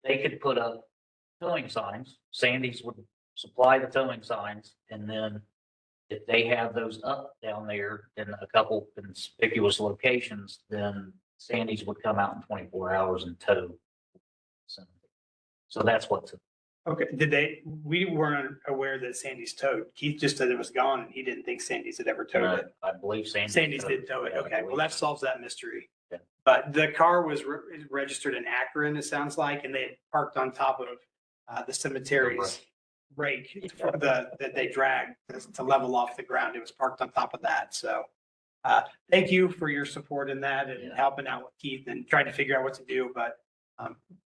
they could put up towing signs. Sandy's would supply the towing signs, and then if they have those up down there in a couple conspicuous locations, then Sandy's would come out in 24 hours and tow. So that's what's, Okay, we weren't aware that Sandy's towed. Keith just said it was gone and he didn't think Sandy's had ever towed it. I believe Sandy's. Sandy's did tow it. Yeah, I Okay, well, believe that so. solves that mystery. Yeah. But the car was registered in Akron, it sounds like, and they had parked on top of the cemetery's rake that they dragged to level off the ground. It was parked on top of that. So thank you for your support in that and Yeah. helping out with Keith and trying to figure out what to do. But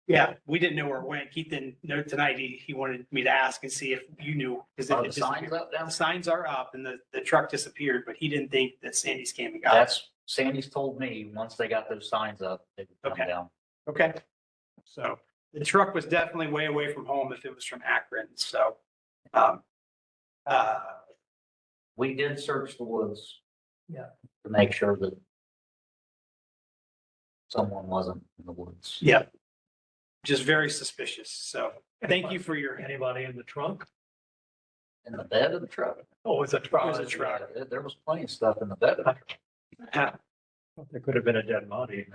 yeah, we didn't know where it went. Keith didn't know tonight. He wanted me to ask and see if you knew. Because Are the signs up down? the signs are up and the truck disappeared, but he didn't think that Sandy's came and got it. That's, Sandy's told me, once they got those signs up, they would come Okay. down. Okay. So the truck was definitely way away from home if it was from Akron. So, We did search the woods. Yeah. To make sure that someone wasn't in the woods. yeah, just very suspicious. So thank you for your, Anybody in the trunk? In the bed of the truck. Oh, it's a It was a truck. truck. Yeah, there was plenty of stuff in the bed of the truck. There could have been a dead body.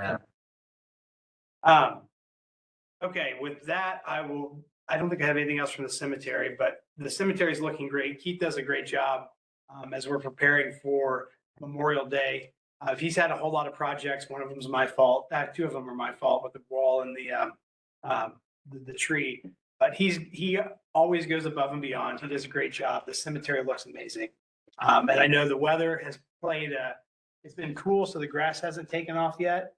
Yeah. Okay, with that, I don't think I have anything else from the cemetery, but the cemetery is looking great. Keith does a great job as we're preparing for Memorial Day. He's had a whole lot of projects. One of them is my fault. Two of them are my fault with the wall and the tree. But he always goes above and beyond. He does a great job. The cemetery looks amazing. And I know the weather has it's been cool, so the grass hasn't taken off yet.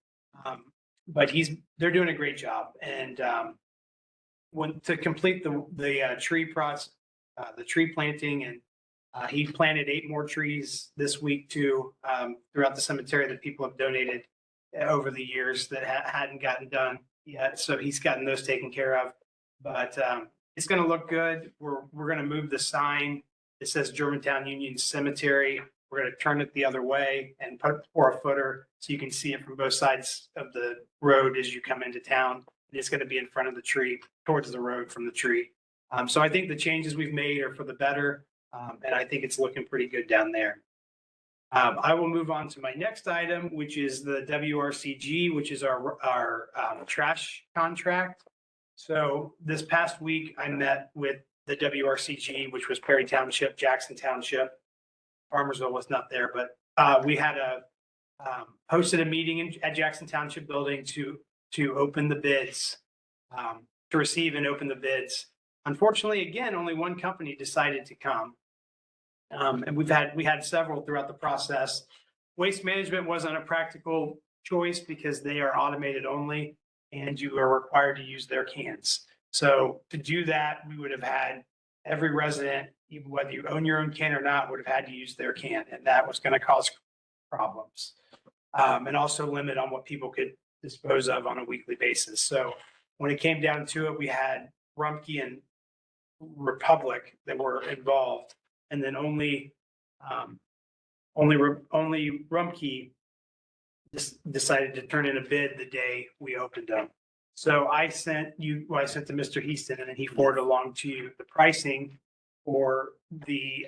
But they're doing a great job. And to complete the tree planting, and he planted 8 more trees this week too, throughout the cemetery that people have donated over the years that hadn't gotten done yet. So he's gotten those taken care of. But it's going to look good. We're going to move the sign. It says Germantown Union Cemetery. We're going to turn it the other way and pour a footer so you can see it from both sides of the road as you come into town. It's going to be in front of the tree, towards the road from the tree. So I think the changes we've made are for the better, and I think it's looking pretty good down there. I will move on to my next item, which is the WRCG, which is our trash contract. So this past week, I met with the WRCG, which was Perry Township, Jackson Township. Farmersville was not there, but we had hosted a meeting at Jackson Township building to open the bids, to receive and open the bids. Unfortunately, again, only one company decided to come. And we had several throughout the process. Waste Management wasn't a practical choice because they are automated only and you are required to use their cans. So to do that, we would have had every resident, even whether you own your own can or not, would have had to use their can, and that was going to cause problems. And also limit on what people could dispose of on a weekly basis. So when it came down to it, we had Rumpke and Republic that were involved, and then only Rumpke decided to turn in a bid the day we opened them. So I sent to Mr. Heaston, and then he forwarded along to you the pricing for the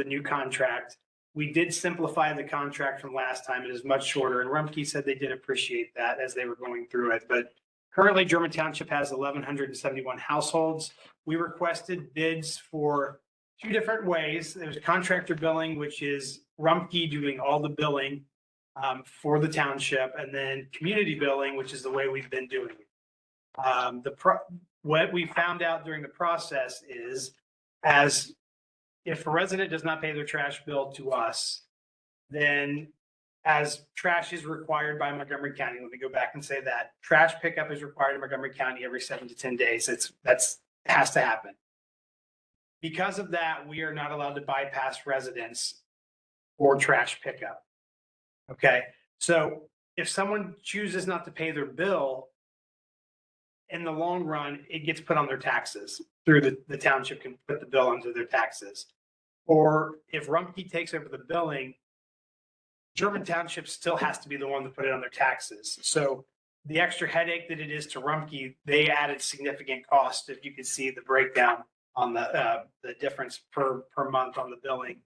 new contract. We did simplify the contract from last time. It is much shorter, and Rumpke said they did appreciate that as they were going through it. But currently, German Township has 1,171 households. We requested bids for 2 different ways. There's contractor billing, which is Rumpke doing all the billing for the township, and then community billing, which is the way we've been doing it. What we found out during the process is, as if a resident does not pay their trash bill to us, then as trash is required by Montgomery County, let me go back and say that trash pickup is required in Montgomery County every 7 to 10 days. It has to happen. Because of that, we are not allowed to bypass residents for trash pickup. Okay, so if someone chooses not to pay their bill, in the long run, it gets put on their taxes through the township can put the bill onto their taxes. Or if Rumpke takes over the billing, German Township still has to be the one to put it on their taxes. So the extra headache that it is to Rumpke, they added significant cost. If you could see the breakdown on the difference per month on the billing.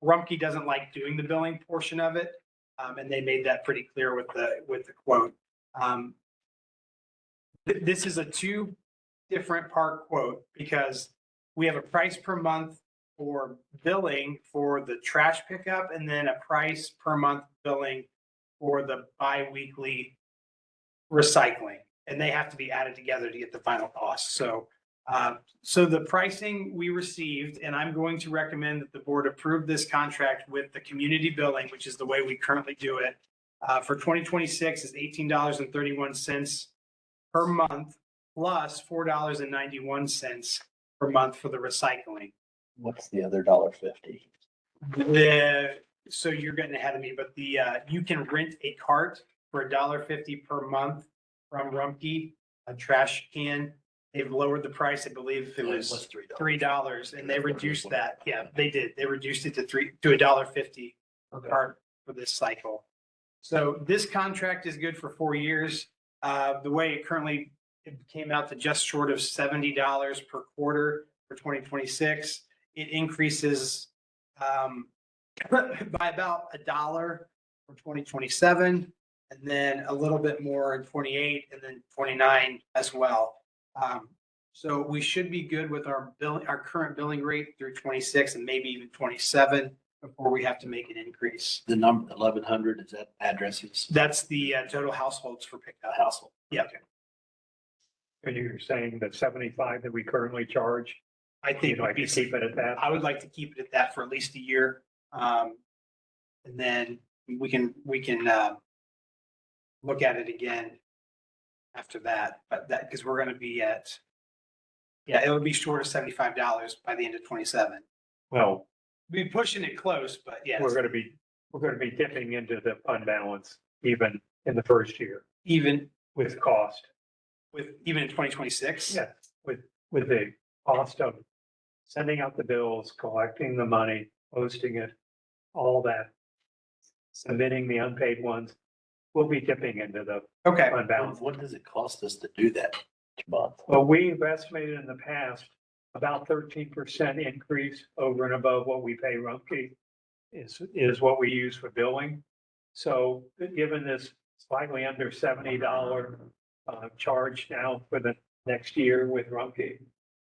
Rumpke doesn't like doing the billing portion of it. And they made that pretty clear with the quote. This is a 2 different part quote because we have a price per month for billing for the trash pickup and then a price per month billing for the bi-weekly recycling. And they have to be added together to get the final cost. So the pricing we received, and I'm going to recommend that the board approve this contract with the community billing, which is the way we currently do it. For 2026 is $18.31 per month plus $4.91 per month for the recycling. What's the other $1.50? So you're getting ahead of me, but you can rent a cart for $1.50 per month from Rumpke, a trash can. They've lowered the price. I believe it was $3 and they reduced that. Yeah, they did. They reduced it to $1.50 per cart for this cycle. So this contract is good for 4 years. The way it currently came out to just short of $70 per quarter for 2026. It increases by about $1 for 2027, and then a little bit more in 28, and then 29 as well. So we should be good with our current billing rate through 26 and maybe even 27 before we have to make an increase. The number 1,100, is that addresses? That's the total households for pickup. Household. Yeah. And you're saying that 75 that we currently charge, I think you'd like to keep it at that? I would like to keep it at that for at least a year. And then we can look at it again after that, but because we're going to be at, it would be short of $75 by the end of 27. Well, We'll be pushing it close, but yes, we're gonna be dipping into the fund balance even in the first year even with cost. even in 2026. Yeah, with the cost of sending out the bills, collecting the money, posting it, all that, submitting the unpaid ones, we'll be dipping into the Okay. fund balance. What does it cost us to do that each month? Well, we've estimated in the past about 13% increase over and above what we pay Rumpke is what we use for billing. So given this slightly under $70 charge now for the next year with Rumpke, it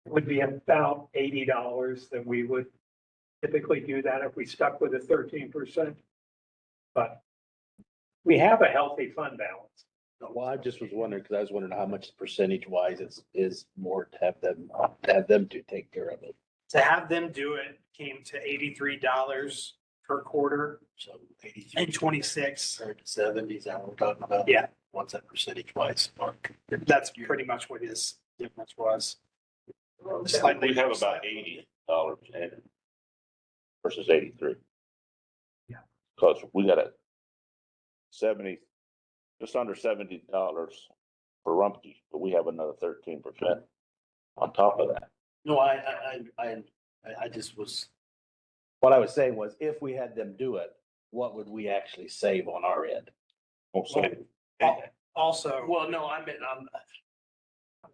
would be about $80 that we would typically do that if we stuck with the 13%. But we have a healthy fund balance. Well, I just was wondering, because I was wondering how much percentage wise is more to have them to take care of it. To have them do it came to $83 per quarter So 83. and 26. Compared to 70, is that what we're talking about? Yeah. What's that percentage wise, Mark? That's pretty much what his difference was. We have about $80 in versus 83. Yeah. Because we got a 70, just under $70 for Rumpke, but we have another 13% on top of that. No, I just was, what I was saying was if we had them do it, what would we actually save on our end? Won't say. Also, Well, no, I mean,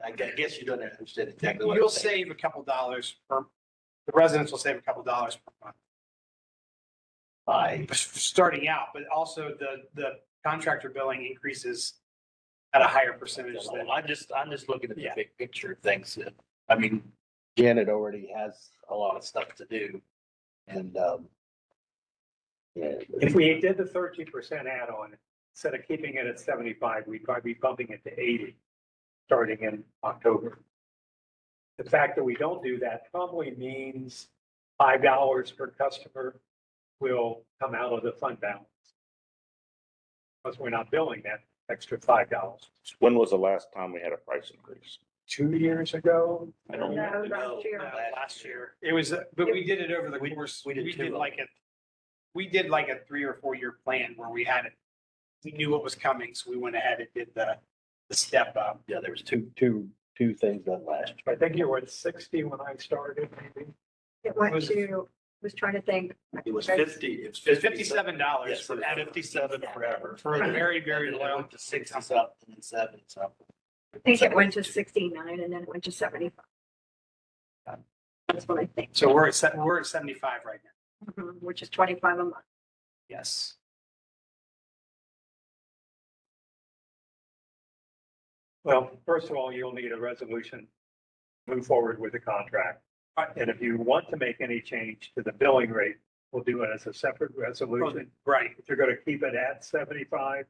I guess you don't understand exactly what I'm you'll saying. save a couple dollars the residents will save a couple dollars per month. Starting out, but also the contractor billing increases at a higher percentage than. I'm just looking at the Yeah. big picture of things. I mean, Janet already has a lot of stuff to do. And, yeah. If we did the 13% add-on, instead of keeping it at 75, we'd probably be bumping it to 80, starting in October. The fact that we don't do that probably means $5 per customer will come out of the fund balance. Because we're not billing that extra $5. When was the last time we had a price increase? 2 years ago, I don't No, know. last year. Last year. It was, but we did it over the course. we did two of We did like a 3 or 4 year plan where we had it. We knew what was coming, so we went ahead and did the step up. Yeah, there was two things done last year. I think you were at 60 when I started, maybe. It went Was- to Was trying to think. It was Okay. 50, it's It's $57 Yes, for for 57 forever. for a very, very And then it low. went to 60 something and 70 something. I think it went to 69 and then it went to 75. That's what I think. So we're at 75 right now. Which is 25 a month. Yes. Well, first of all, you'll need a resolution, to move forward with the contract. And if you want to make any change to the billing rate, we'll do it as a separate resolution. Right. If you're going to keep it at 75,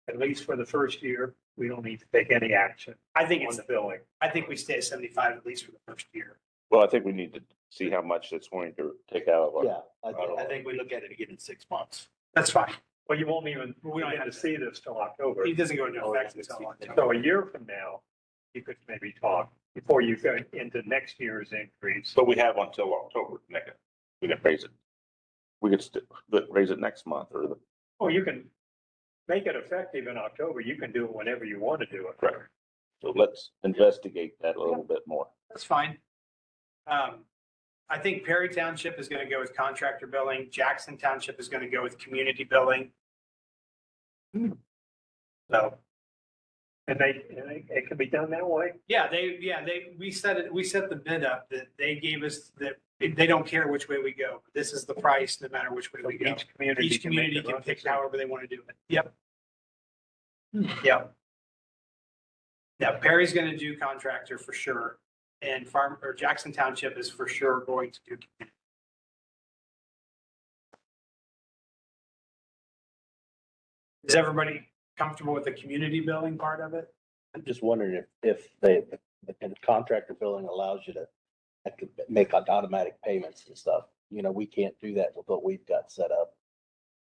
at least for the first year, we don't need to take any action I think on it's, the billing. I think we stay at 75 at least for the first year. Well, I think we need to see how much it's going to take out of our. Yeah, I think we look at it again in 6 months. That's fine. Well, you won't even, We don't begin have to see this till October. It doesn't go into effect until October. So a year from now, you could maybe talk before you go into next year's increase. So we have until October to make it. We can raise it. We could raise it next month or the. Oh, you can make it effective in October. You can do it whenever you want to do it. Correct. So let's investigate that a little bit more. That's fine. I think Perry Township is going to go with contractor billing. Jackson Township is going to go with community billing. So, And it can be done that way. we set the bid up that they gave us that they don't care which way we go. This is the price, no matter which way So we go. each community Each can make community their can own pick decision. however they want to do it. Yep. Yep. Now Perry's going to do contractor for sure. And Jackson Township is for sure going to do. Is everybody comfortable with the community billing part of it? I'm just wondering if the contractor billing allows you to make automatic payments and stuff. You know, we can't do that with what we've got set up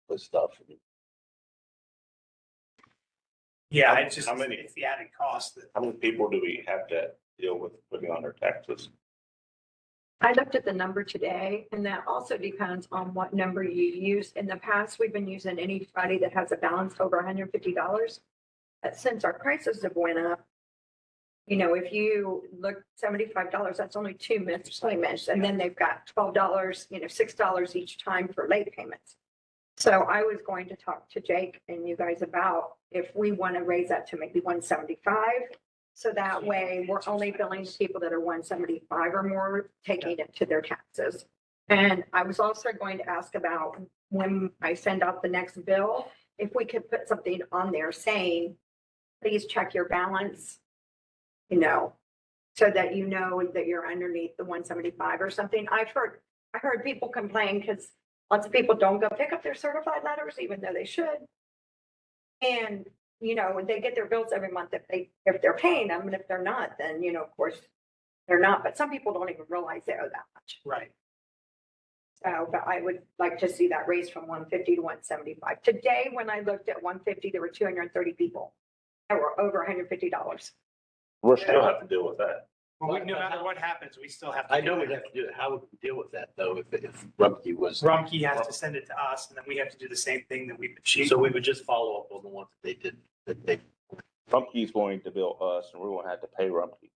with stuff. Yeah, it's just, How many? it's the added cost that. How many people do we have to deal with putting on their taxes? I looked at the number today and that also depends on what number you use. In the past, we've been using anybody that has a balance over $150. But since our prices have went up, you know, if you look $75, that's only two missed payments. And then they've got $12, you know, $6 each time for late payments. So I was going to talk to Jake and you guys about if we want to raise that to maybe 175. So that way we're only billing people that are 175 or more, taking it to their taxes. And I was also going to ask about when I send out the next bill, if we could put something on there saying, please check your balance, you know, so that you know that you're underneath the 175 or something. I heard people complain because lots of people don't go pick up their certified letters, even though they should. And, you know, they get their bills every month if they're paying them, and if they're not, then, you know, of course, they're not. But some people don't even realize they owe that much. Right. So, but I would like to see that raised from 150 to 175. Today, when I looked at 150, there were 230 people that were over $150. We'll still have to deal with that. Well, no matter what happens, we still have to. I know we'd have to do it. How would we deal with that though, if Rumpke was? Rumpke has to send it to us and then we have to do the same thing that we've achieved. So we would just follow up on the ones that they did, that they. Rumpke's going to bill us and we're going to have to pay Rumpke.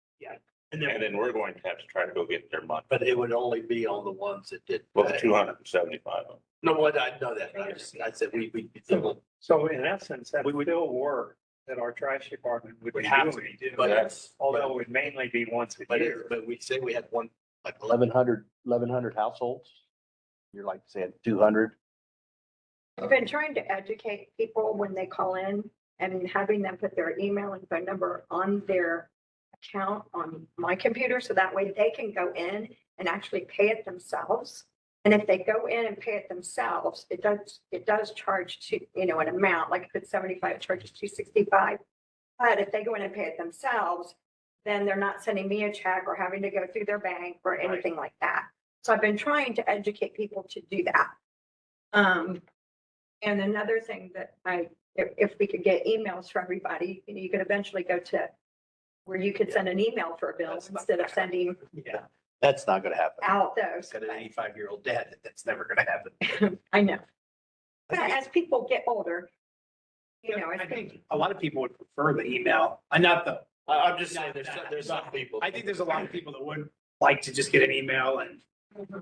And And then we're going to have to try to go get their money. But it would only be on the ones that did. Well, 275 of them. No, what, I know that. I said we. So in essence, that would still work, that our trash department would we be have to doing. do. But that's, Although it would mainly be once a but year. we say we had like 1,100 households. You're like saying 200. I've been trying to educate people when they call in and having them put their email and phone number on their account on my computer. So that way they can go in and actually pay it themselves. And if they go in and pay it themselves, it does charge to, you know, an amount, like if it's 75, it charges $265. But if they go in and pay it themselves, then they're not sending me a check or having to go through their bank or anything like that. So I've been trying to educate people to do that. And another thing that if we could get emails for everybody, you know, you could eventually go to where you could send an email for a bill instead of sending Yeah, that's not gonna happen. out those. Got an 85-year-old dad, that's never gonna happen. I know. But as people get older, you know, I think a lot of people would prefer the email. Not the. I'm just saying, there's some people. I think there's a lot of people that would like to just get an email and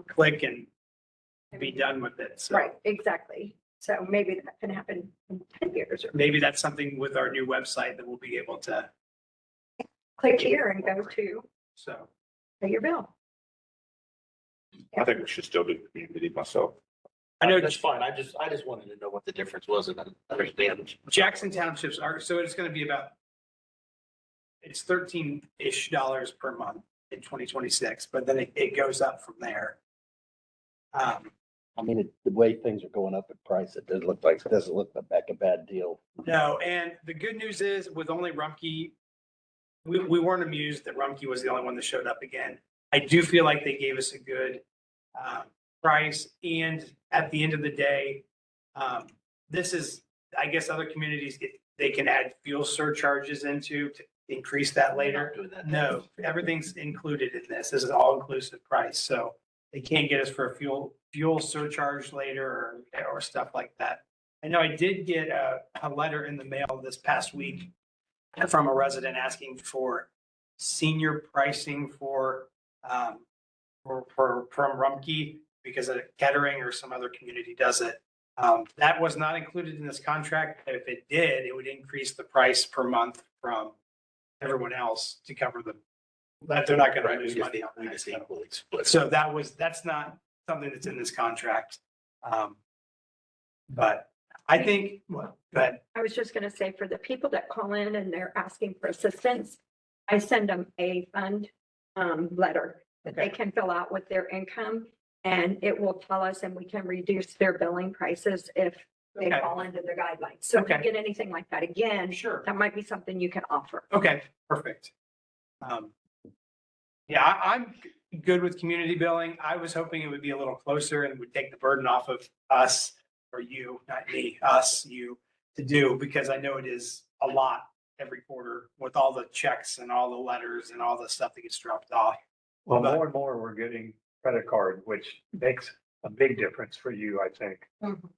click and be done with it. So Right, exactly. So maybe that can happen in 10 years or maybe that's something with our new website that we'll be able to, click here and go to so. pay your bill. I think we should still do community myself. I know That's fine. I just wanted to know what the difference was and understand. Jackson Townships are, so it's gonna be about, it's 13-ish dollars per month in 2026, but then it goes up from there. I mean, the way things are going up in price, it doesn't look like a bad deal. No, and the good news is with only Rumpke, we weren't amused that Rumpke was the only one that showed up again. I do feel like they gave us a good price, and at the end of the day, this is, I guess other communities, they can add fuel surcharges into to increase that later. Doing that. No, everything's included in this. This is all inclusive price, so they can't get us for a fuel surcharge later or stuff like that. I know I did get a letter in the mail this past week from a resident asking for senior pricing from Rumpke because a Kettering or some other community does it. That was not included in this contract. If it did, it would increase the price per month from everyone else to cover that they're not gonna lose money on that. So that's not something that's in this contract. But I think, well, but I was just gonna say, for the people that call in and they're asking for assistance, I send them a fund letter that they can fill out with their income, and it will tell us, and we can reduce their billing prices if they Okay. fall into the guidelines. So if you Okay. get anything like that again, sure. that might be something you can offer. Okay, perfect. Yeah, I'm good with community billing. I was hoping it would be a little closer and would take the burden off of us or you, not me, us, you to do, because I know it is a lot every quarter with all the checks and all the letters and all the stuff that gets dropped off. Well, But- more and more, we're getting credit card, which makes a big difference for you, I think. Mhm.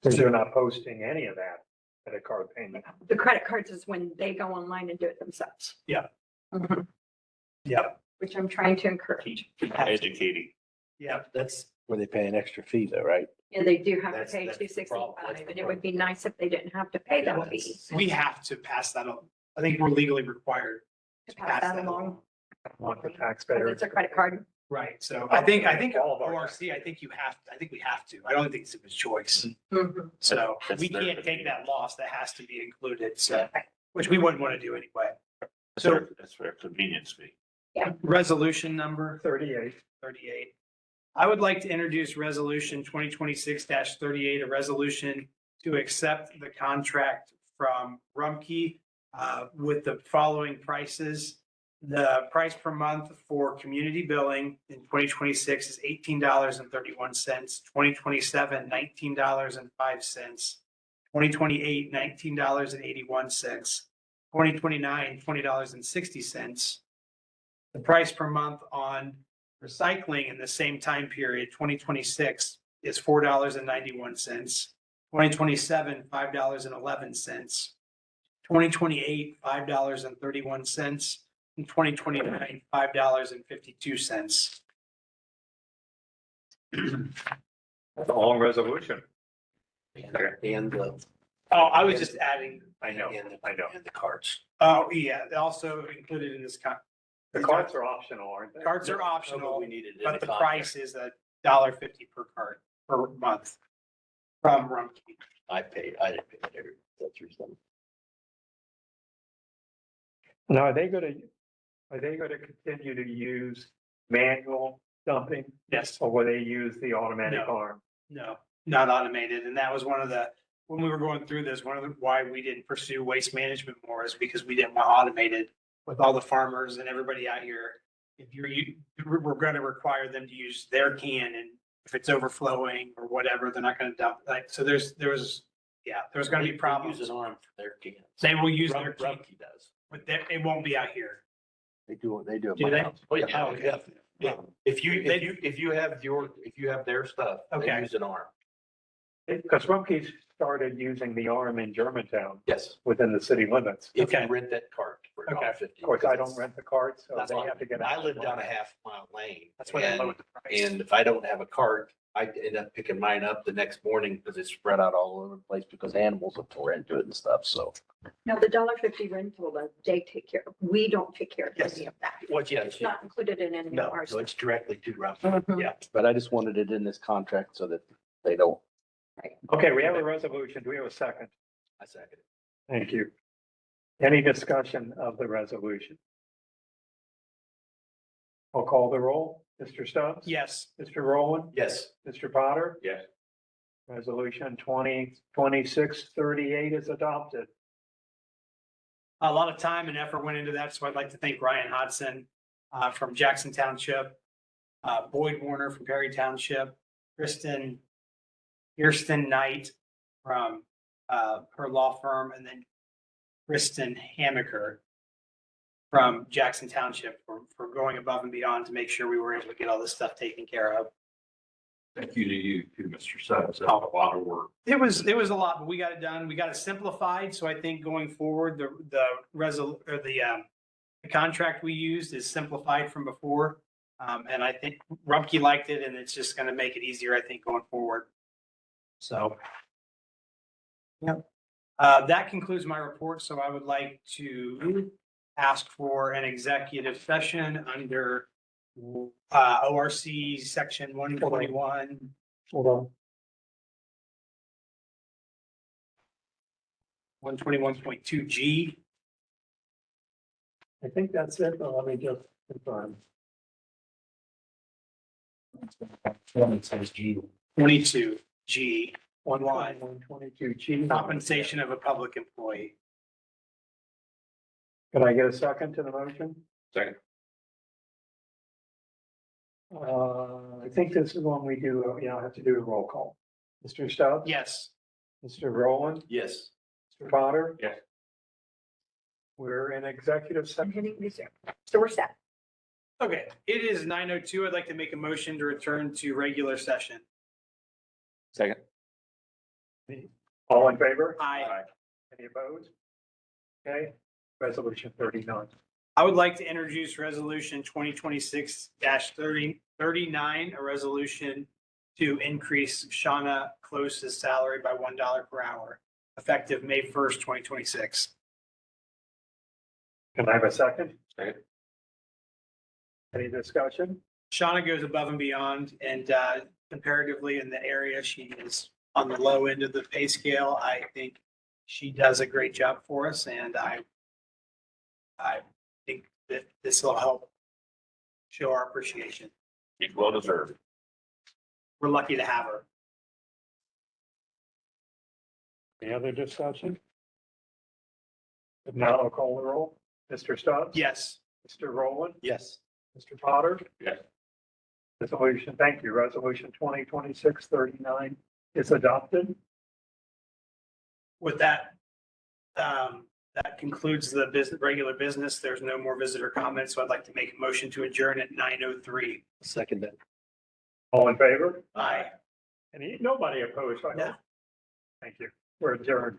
Because you're not posting any of that credit card payment. The credit cards is when they go online and do it themselves. Yeah. Mhm. Yep, Which I'm trying to encourage. Educating. yep. That's where they pay an extra fee though, right? And they do have to That's- pay that's the problem. That's 265, the and it would be nice if they didn't have to pay that fee. We have to pass that on. I think we're legally required To pass that along, Want the because taxpayer. it's a credit card. Right, so I think All of our- ORC, I think we have to. I don't think it's a choice. Mhm. So That's we their can't take that convenience. loss. That has to be included, so, which we wouldn't want to do anyway. That's for convenience fee. Resolution number 38. 38. I would like to introduce resolution 2026-38, a resolution to accept the contract from Rumpke with the following prices. The price per month for community billing in 2026 is $18.31, 2027, $19.05, 2028, $19.81, 2029, $20.60. The price per month on recycling in the same time period, 2026, is $4.91, 2027, $5.11, 2028, $5.31, and 2029, $5.52. That's a long resolution. And the. Oh, I was just adding, I know, I know. And the cards. oh, yeah, also included in this. The cards are optional, aren't they? Cards are No, optional, we needed it in but the contract. price is $1.50 per card per month from Rumpke. I didn't pay that every, that's reason. Now, are they gonna continue to use manual dumping, Yes. or will they use the automatic No. arm? No, not automated. And that was one of the, when we were going through this, one of the, why we didn't pursue waste management more is because we didn't want automated with all the farmers and everybody out here. If we're going to require them to use their can, and if it's overflowing or whatever, they're not going to dump. Like, so there's going to be problems. Use an arm for their cans. They will use their can, Rumpke does. but it won't be out here. They do it Do in my they? house. Oh, yeah. Oh, okay. Yeah. If you have their stuff, they Okay. use an arm. Because Rumpke started using the arm in Germantown Yes. within the city limits. If you Okay. rent that cart for Okay. $1.50. Of course, I don't rent the cart, so That's they fine. have to get. I live down a half-mile lane. That's why they and- lowered the price. And if I don't have a cart, I ended up picking mine up the next morning because it's spread out all over the place because animals have tore into it and stuff. So Now, the $1.50 rental, they take care, we don't take care of Yes. any of that. what, yeah, It's not included in any of no, ours. so it's directly to Ralph. Mhm. Yeah, but I just wanted it in this contract so that they don't. Okay, we have a resolution. Do we have a second? I second it. Thank you. Any discussion of the resolution? I'll call the roll. Mr. Stubbs? Yes. Mr. Rowland? Yes. Mr. Potter? Yes. Resolution 2026-38 is adopted. A lot of time and effort went into that, so I'd like to thank Ryan Hodson from Jackson Township, Boyd Warner from Perry Township, Kirsten Knight from her law firm, and then Kristen Hamaker from Jackson Township for going above and beyond to make sure we were able to get all this stuff taken care of. Thank you to you too, Mr. Sutton. That's a lot of work. It was a lot, but we got it done. We got it simplified. So I think going forward, the contract we used is simplified from before. And I think Rumpke liked it, and it's just going to make it easier, I think, going forward. So. Yep. That concludes my report. So I would like to ask for an executive session under ORC section 121. Hold on. 121.2G. I think that's it. But let me just confirm. It says G. 22G, 122G. compensation of a public employee. Can I get a second to the motion? Second. I think this is when we do, I have to do a roll call. Mr. Stubbs? Yes. Mr. Rowland? Yes. Mr. Potter? Yes. We're in executive I'm session. hitting resume. So we're set. Okay, it is 9:02. I'd like to make a motion to return to regular session. Second. All in favor? Aye. Any opposed? Okay, resolution 39. I would like to introduce resolution 2026-39, a resolution to increase Shauna Close's salary by $1 per hour, effective May 1st, 2026. Can I have a second? Second. Any discussion? Shauna goes above and beyond, and comparatively in the area, she is on the low end of the pay scale. I think she does a great job for us, and I think that this will help show our appreciation. It's well deserved. We're lucky to have her. Any other discussion? If not, I'll call the roll. Mr. Stubbs? Yes. Mr. Rowland? Yes. Mr. Potter? Yes. Resolution, thank you. Resolution 2026-39 is adopted. With that, that concludes the regular business. There's no more visitor comments, so I'd like to make a motion to adjourn at 9:03. Second that. All in favor? Aye. Nobody opposed, right? No. Thank you. We're adjourned.